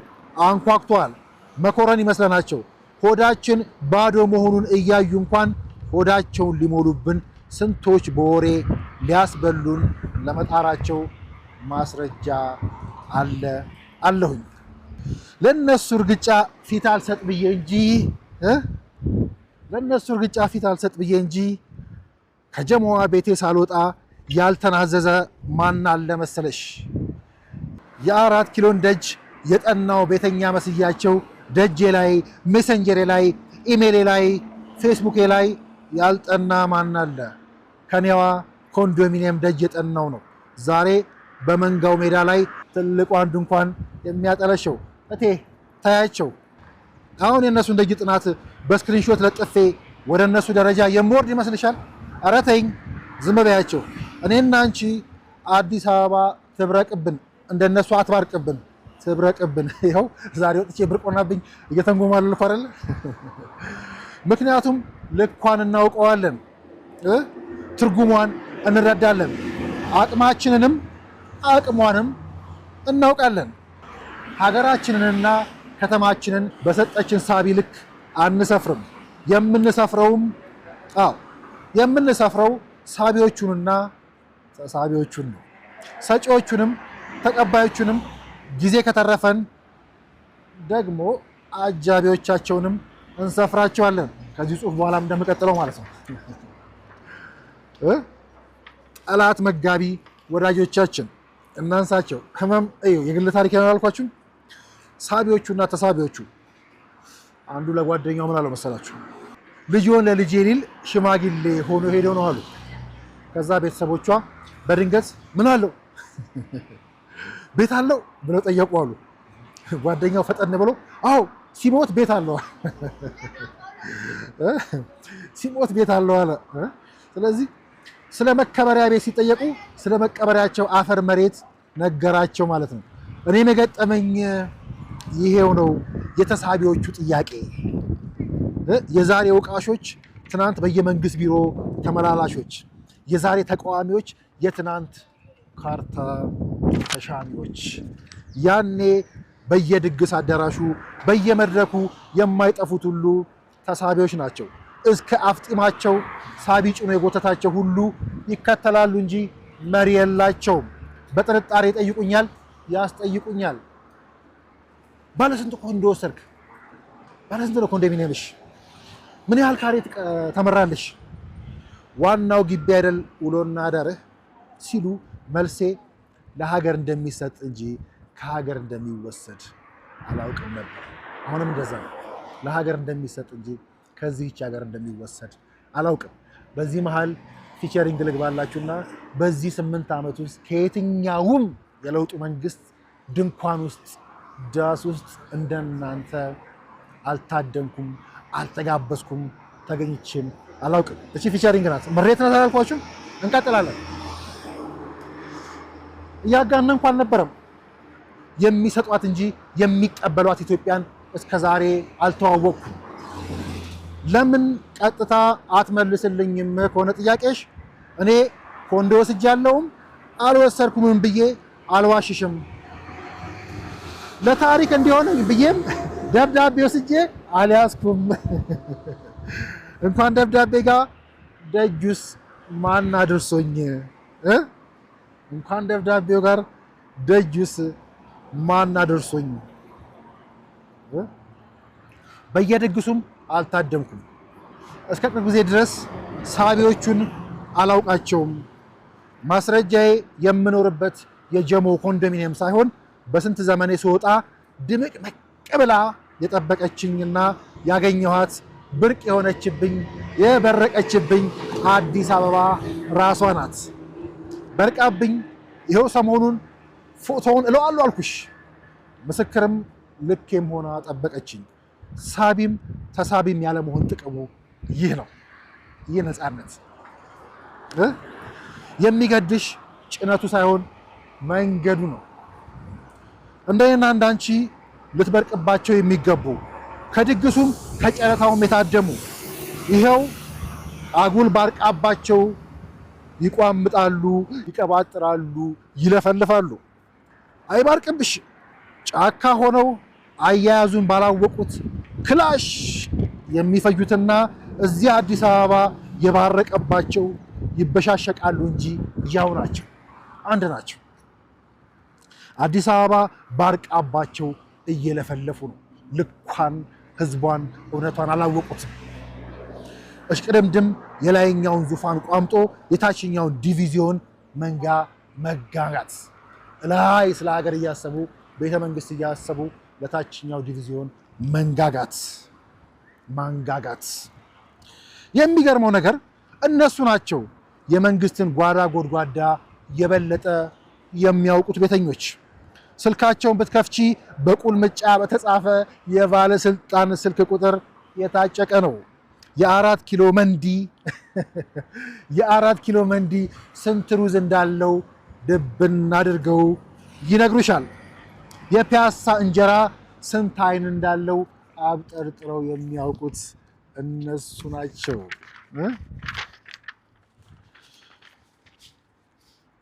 አንኳኩተዋል። መኮረኒ መስለናቸው ሆዳችን ባዶ መሆኑን እያዩ እንኳን ሆዳቸውን ሊሞሉብን ስንቶች በወሬ ሊያስበሉን ለመጣራቸው ማስረጃ አለሁኝ። ለነሱ እርግጫ ፊት አልሰጥ ብዬ እንጂ ከጀማዋ ቤቴ ሳልወጣ ያልተናዘዘ ማን አለ መሰለሽ? የ4 ኪሎን ደጅ የጠናው ቤተኛ መስያቸው ደጄ ላይ ሜሴንጀሬ ላይ ኢሜይሌ ላይ ፌስቡኬ ላይ ያልጠና ማን አለ? ከኔዋ ኮንዶሚኒየም ደጅ የጠናው ነው ዛሬ በመንጋው ሜዳ ላይ ትልቁ አንድ እንኳን የሚያጠለሸው። እቴ ታያቸው። አሁን የእነሱን ደጅ ጥናት በስክሪንሾት ለጥፌ ወደ እነሱ ደረጃ የምወርድ ይመስልሻል? ኧረ ተይኝ፣ ዝም በያቸው። እኔና አንቺ አዲስ አበባ ትብረቅብን፣ እንደነሱ አትባርቅብን፣ ትብረቅብን። ይኸው ዛሬ ወጥቼ ብርቅ ሆናብኝ እየተንጎማለልኩ አይደለ? ምክንያቱም ልኳን እናውቀዋለን፣ ትርጉሟን እንረዳለን፣ አቅማችንንም አቅሟንም እናውቃለን። ሀገራችንንና ከተማችንን በሰጠችን ሳቢ ልክ አንሰፍርም። የምንሰፍረው ሳቢዎቹንና ተሳቢዎቹን ነው። ሰጪዎቹንም ተቀባዮቹንም ጊዜ ከተረፈን ደግሞ አጃቢዎቻቸውንም እንሰፍራቸዋለን። ከዚህ ጽሑፍ በኋላም እንደምቀጥለው ማለት ነው። ጠላት መጋቢ ወዳጆቻችን እናንሳቸው። ህመም የግል ታሪክ ያላልኳችሁ ሳቢዎቹና ተሳቢዎቹ። አንዱ ለጓደኛው ምን አለው መሰላችሁ? ልጅዎን ለልጄ ሊል ሽማግሌ ሆኖ ሄደው ነው አሉ። ከዛ ቤተሰቦቿ በድንገት ምን አለው ቤት አለው ብለው ጠየቁ አሉ። ጓደኛው ፈጠን ብሎ አዎ ሲሞት ቤት አለው ሲሞት ቤት አለው አለ። ስለዚህ ስለ መከበሪያ ቤት ሲጠየቁ ስለ መቀበሪያቸው አፈር መሬት ነገራቸው ማለት ነው። እኔም የገጠመኝ ይሄው ነው። የተሳቢዎቹ ጥያቄ የዛሬ ወቃሾች ትናንት በየመንግስት ቢሮ ተመላላሾች፣ የዛሬ ተቃዋሚዎች የትናንት ካርታ ተሻሚዎች። ያኔ በየድግስ አዳራሹ በየመድረኩ የማይጠፉት ሁሉ ተሳቢዎች ናቸው። እስከ አፍጢማቸው ሳቢ ጭኖ የጎተታቸው ሁሉ ይከተላሉ እንጂ መሪ የላቸውም። በጥርጣሬ ይጠይቁኛል፣ ያስጠይቁኛል። ባለስንት ኮንዶ ወሰድክ? ባለስንት ነው ኮንዶሚኒየምሽ? ምን ያህል ካሬ ተመራለሽ? ዋናው ግቢ አይደል ውሎና አዳርህ ሲሉ መልሴ ለሀገር እንደሚሰጥ እንጂ ከሀገር እንደሚወሰድ አላውቅም ነበር። አሁንም እንደዛ ነው። ለሀገር እንደሚሰጥ እንጂ ከዚህች ሀገር እንደሚወሰድ አላውቅም። በዚህ መሃል ፊቸሪንግ ልግባላችሁና በዚህ 8 ዓመት ውስጥ ከየትኛውም የለውጡ መንግስት ድንኳን ውስጥ ዳስ ውስጥ እንደናንተ አልታደምኩም፣ አልተጋበዝኩም፣ ተገኝቼም አላውቅም። እቺ ፊቸሪንግ ናት። መሬት ናት አላልኳችሁም? እንቀጥላለን። እያጋነንኩ አልነበረም። የሚሰጧት እንጂ የሚቀበሏት ኢትዮጵያን እስከዛሬ አልተዋወቅኩም። ለምን ቀጥታ አትመልስልኝም ከሆነ ጥያቄሽ፣ እኔ ኮንዶ ወስጃለሁም አልወሰድኩምም ብዬ አልዋሽሽም። ለታሪክ እንዲሆን ብዬም ደብዳቤ ወስጄ አልያዝኩም። እንኳን ደብዳቤ ጋር ደጁስ ማን አድርሶኝ? እንኳን ደብዳቤው ጋር ደጁስ ማን አድርሶኝ? በየድግሱም አልታደምኩም። እስከ ቅርብ ጊዜ ድረስ ሳቢዎቹን አላውቃቸውም። ማስረጃዬ የምኖርበት የጀሞ ኮንዶሚኒየም ሳይሆን በስንት ዘመኔ ስወጣ ድምቅ መቅ ብላ የጠበቀችኝና ያገኘኋት ብርቅ የሆነችብኝ የበረቀችብኝ አዲስ አበባ ራሷ ናት። በርቃብኝ ይኸው ሰሞኑን ፎቶውን እለዋለሁ አልኩሽ። ምስክርም ልኬም ሆና ጠበቀችኝ። ሳቢም ተሳቢም ያለመሆን ጥቅሙ ይህ ነው። ይህ ነፃነት የሚገድሽ ጭነቱ ሳይሆን መንገዱ ነው። እንደኔና እንዳንቺ ልትበርቅባቸው የሚገቡ ከድግሱም ከጨረታውም የታደሙ ይሄው አጉል ባርቃባቸው ይቋምጣሉ፣ ይቀባጥራሉ፣ ይለፈልፋሉ። አይባርቅብሽ ጫካ ሆነው አያያዙን ባላወቁት ክላሽ የሚፈጁትና እዚህ አዲስ አበባ የባረቀባቸው ይበሻሸቃሉ እንጂ ያው ናቸው፣ አንድ ናቸው። አዲስ አበባ ባርቃባቸው እየለፈለፉ ነው። ልኳን ህዝቧን እውነቷን አላወቁትም። እሽቅድምድም የላይኛውን ዙፋን ቋምጦ የታችኛውን ዲቪዚዮን መንጋ መጋጋት፣ ላይ ስለ ሀገር እያሰቡ ቤተ መንግስት እያሰቡ ለታችኛው ዲቪዚዮን ማንጋጋት። የሚገርመው ነገር እነሱ ናቸው የመንግስትን ጓዳ ጎድጓዳ የበለጠ የሚያውቁት ቤተኞች። ስልካቸውን ብትከፍቺ በቁልምጫ በተጻፈ የባለስልጣን ስልክ ቁጥር የታጨቀ ነው። የ4 ኪሎ መንዲ ስንት ሩዝ እንዳለው ድብን አድርገው ይነግሩሻል። የፒያሳ እንጀራ ስንት አይን እንዳለው አብጠርጥረው የሚያውቁት እነሱ ናቸው።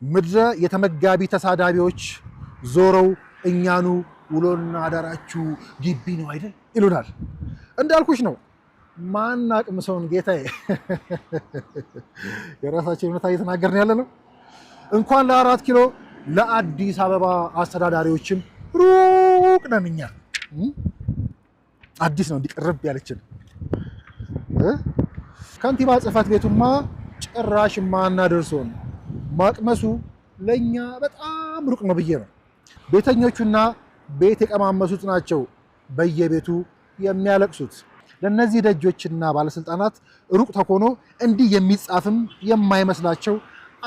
ምድረ የተመጋቢ ተሳዳቢዎች ዞረው እኛኑ ውሎና አዳራችሁ ግቢ ነው አይደል ይሉናል። እንዳልኩሽ ነው። ማን አቅምሰውን ጌታዬ፣ የራሳችን እውነታ እየተናገርን ያለ ነው። እንኳን ለ4 ኪሎ ለአዲስ አበባ አስተዳዳሪዎችም ሩቅ ነን እኛ። አዲስ ነው እንዲቀርብ ያለችን ከንቲባ ጽሕፈት ቤቱማ ጭራሽ ማናደርሶን ማቅመሱ ለኛ በጣም ሩቅ ነው ብዬ ነው። ቤተኞቹና ቤት የቀማመሱት ናቸው በየቤቱ የሚያለቅሱት። ለነዚህ ደጆችና ባለስልጣናት ሩቅ ተኮኖ እንዲህ የሚጻፍም የማይመስላቸው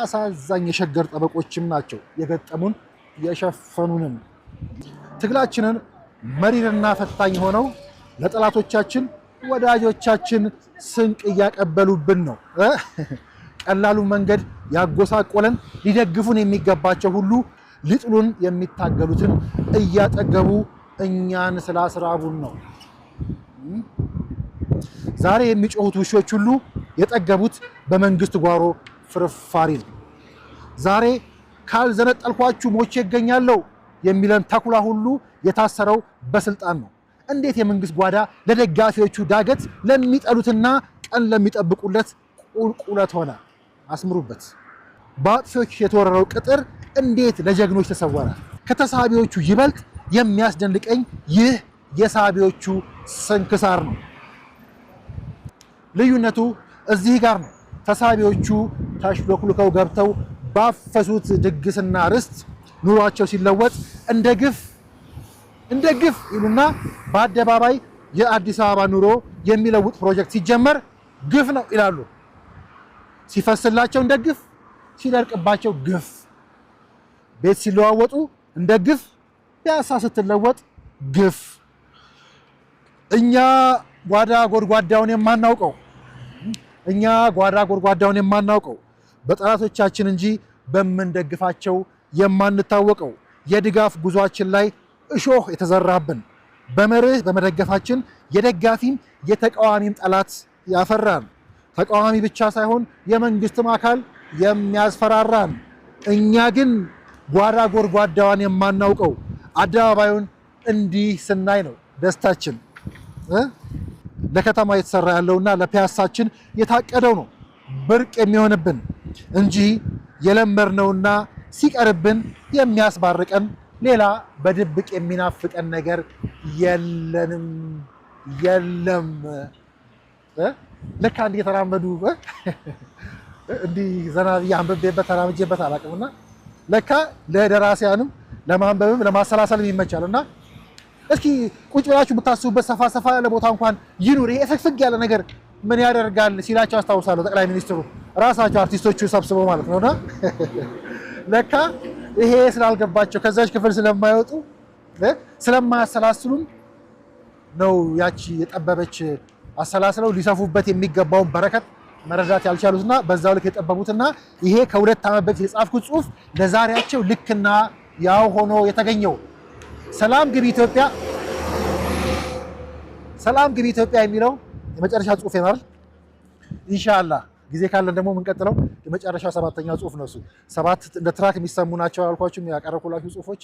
አሳዛኝ የሸገር ጠበቆችም ናቸው የገጠሙን የሸፈኑንም። ትግላችንን መሪርና ፈታኝ ሆነው ለጠላቶቻችን ወዳጆቻችን ስንቅ እያቀበሉብን ነው። ቀላሉ መንገድ ያጎሳቆለን ሊደግፉን የሚገባቸው ሁሉ ሊጥሉን የሚታገሉትን እያጠገቡ እኛን ስላስራቡን ነው። ዛሬ የሚጮሁት ውሾች ሁሉ የጠገቡት በመንግስት ጓሮ ፍርፋሪ ነው። ዛሬ ካልዘነጠልኳችሁ ሞቼ እገኛለሁ የሚለን ተኩላ ሁሉ የታሰረው በስልጣን ነው። እንዴት የመንግስት ጓዳ ለደጋፊዎቹ ዳገት፣ ለሚጠሉትና ቀን ለሚጠብቁለት ቁልቁለት ሆነ? አስምሩበት። በአጥፊዎች የተወረረው ቅጥር እንዴት ለጀግኖች ተሰወረ? ከተሳቢዎቹ ይበልጥ የሚያስደንቀኝ ይህ የሳቢዎቹ ስንክሳር ነው። ልዩነቱ እዚህ ጋር ነው። ተሳቢዎቹ ተሽሎክልከው ገብተው ባፈሱት ድግስና ርስት ኑሯቸው ሲለወጥ እንደ ግፍ ይሉና በአደባባይ የአዲስ አበባ ኑሮ የሚለውጥ ፕሮጀክት ሲጀመር ግፍ ነው ይላሉ። ሲፈስላቸው እንደ ግፍ፣ ሲደርቅባቸው ግፍ። ቤት ሲለዋወጡ እንደ ግፍ፣ ፒያሳ ስትለወጥ ግፍ። እኛ ጓዳ ጎድጓዳውን የማናውቀው በጠላቶቻችን እንጂ በምንደግፋቸው የማንታወቀው የድጋፍ ጉዟችን ላይ እሾህ የተዘራብን በመርህ በመደገፋችን የደጋፊም የተቃዋሚም ጠላት ያፈራን፣ ተቃዋሚ ብቻ ሳይሆን የመንግስትም አካል የሚያስፈራራን። እኛ ግን ጓዳ ጎድጓዳዋን የማናውቀው አደባባዩን እንዲህ ስናይ ነው ደስታችን። ለከተማ የተሰራ ያለውና ለፒያሳችን የታቀደው ነው ብርቅ የሚሆንብን እንጂ የለመድነውና ሲቀርብን የሚያስባርቀን ሌላ በድብቅ የሚናፍቀን ነገር የለም። ልክ አንድ የተራመዱ እንዲህ ዘና ብዬ አንብቤበት ተራምጄበት አላውቅምና ለካ ለደራሲያንም ለማንበብም ለማሰላሰልም ይመቻል። እና እስኪ ቁጭ ብላችሁ ብታስቡበት ሰፋ ሰፋ ያለ ቦታ እንኳን ይኑር፣ ይሄ ፍግፍግ ያለ ነገር ምን ያደርጋል ሲላቸው አስታውሳለሁ። ጠቅላይ ሚኒስትሩ ራሳቸው አርቲስቶቹ ሰብስበው ማለት ነውና ለካ ይሄ ስላልገባቸው ከዛች ክፍል ስለማይወጡ ስለማያሰላስሉም ነው ያቺ የጠበበች አሰላስለው ሊሰፉበት የሚገባውን በረከት መረዳት ያልቻሉትና በዛው ልክ የጠበቡትና ይሄ ከ2 ዓመት በፊት የጻፍኩት ጽሁፍ ለዛሬያቸው ልክና ያው ሆኖ የተገኘው ሰላም ግቢ ኢትዮጵያ የሚለው የመጨረሻ ጽሁፍ ይማር ኢንሻአላህ። ጊዜ ካለን ደግሞ የምንቀጥለው የመጨረሻ 7ኛው ጽሁፍ ነው። እሱ 7 እንደ ትራክ የሚሰሙ ናቸው ያልኳችሁም ያቀረብኩላችሁ ጽሁፎች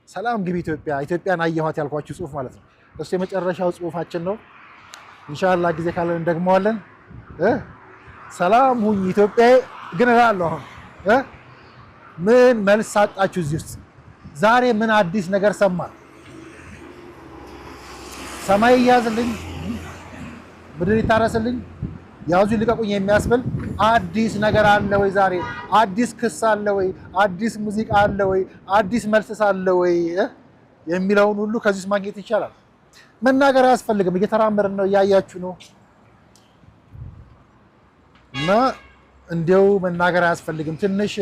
ሰላም ግቢ ኢትዮጵያን አየኋት ያልኳችሁ ጽሁፍ ማለት ነው። እሱ የመጨረሻው ጽሁፋችን ነው። ኢንሻአላህ ጊዜ ካለን እንደግመዋለን። ሰላም ሁኚ ኢትዮጵያዬ። ግን እላለሁ አሁን ምን መልስ አጣችሁ እዚህ ውስጥ? ዛሬ ምን አዲስ ነገር ሰማን? ሰማይ ይያዝልኝ፣ ምድር ይታረስልኝ፣ ያዙ ልቀቁኝ የሚያስብል አዲስ ነገር አለ ወይ? ዛሬ አዲስ ክስ አለ ወይ? አዲስ ሙዚቃ አለ ወይ? አዲስ መልስ አለ ወይ? የሚለውን ሁሉ ከዚህ ውስጥ ማግኘት ይቻላል። መናገር አያስፈልግም። እየተራመድን ነው፣ እያያችሁ ነው። እና እንዲያው መናገር አያስፈልግም። ትንሽ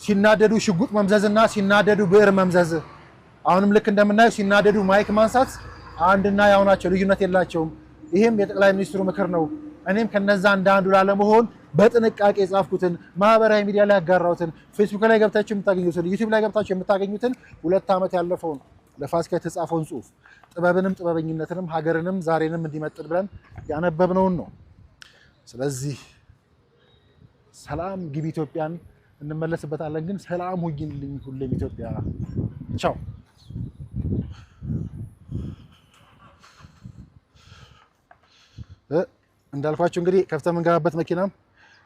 ሲናደዱ ሽጉጥ መምዘዝና ሲናደዱ ብዕር መምዘዝ፣ አሁንም ልክ እንደምናየው ሲናደዱ ማይክ ማንሳት አንድና ያው ናቸው፣ ልዩነት የላቸውም። ይሄም የጠቅላይ ሚኒስትሩ ምክር ነው። እኔም ከነዛ አንዱ ላለመሆን በጥንቃቄ የጻፍኩትን ማህበራዊ ሚዲያ ላይ ያጋራሁትን ፌስቡክ ላይ ገብታችሁ የምታገኙትን ዩቲዩብ ላይ ገብታችሁ የምታገኙትን 2 ዓመት ያለፈውን ለፋሲካ የተጻፈውን ጽሁፍ ጥበብንም ጥበበኝነትንም ሀገርንም ዛሬንም እንዲመጥን ብለን ያነበብነውን ነው። ስለዚህ ሰላም ግቢ ኢትዮጵያን እንመለስበታለን። ግን ሰላም ሁኚልኝ ሁሌም ኢትዮጵያ። ቻው። እንዳልኳችሁ እንግዲህ ከፍተን የምንገባበት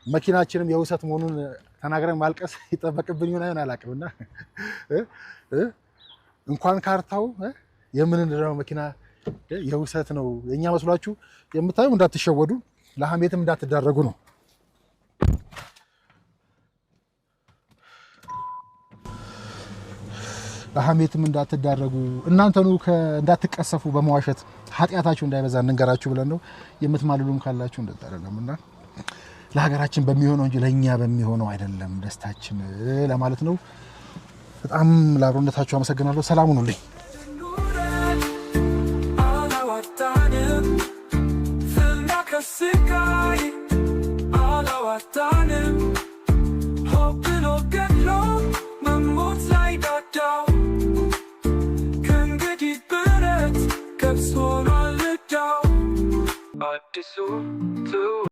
መኪናችንም የውሰት መሆኑን ተናግረን ማልቀስ ይጠበቅብኝ ይሆን አላውቅምና እንኳን ካርታው የምንድነው መኪና የውሰት ነው የኛ መስሏችሁ የምታዩ እንዳትሸወዱ፣ ለሐሜትም እንዳትዳረጉ ነው። ለሐሜትም እንዳትዳረጉ እናንተኑ እንዳትቀሰፉ በመዋሸት ኃጢአታችሁ እንዳይበዛ እንንገራችሁ ብለን ነው። የምትማልሉም ካላችሁ እንደዛ አይደለምና ለሀገራችን በሚሆነው እንጂ ለኛ በሚሆነው አይደለም ደስታችን ለማለት ነው። በጣም ለአብሮነታችሁ አመሰግናለሁ። ሰላም ሁኑልኝ።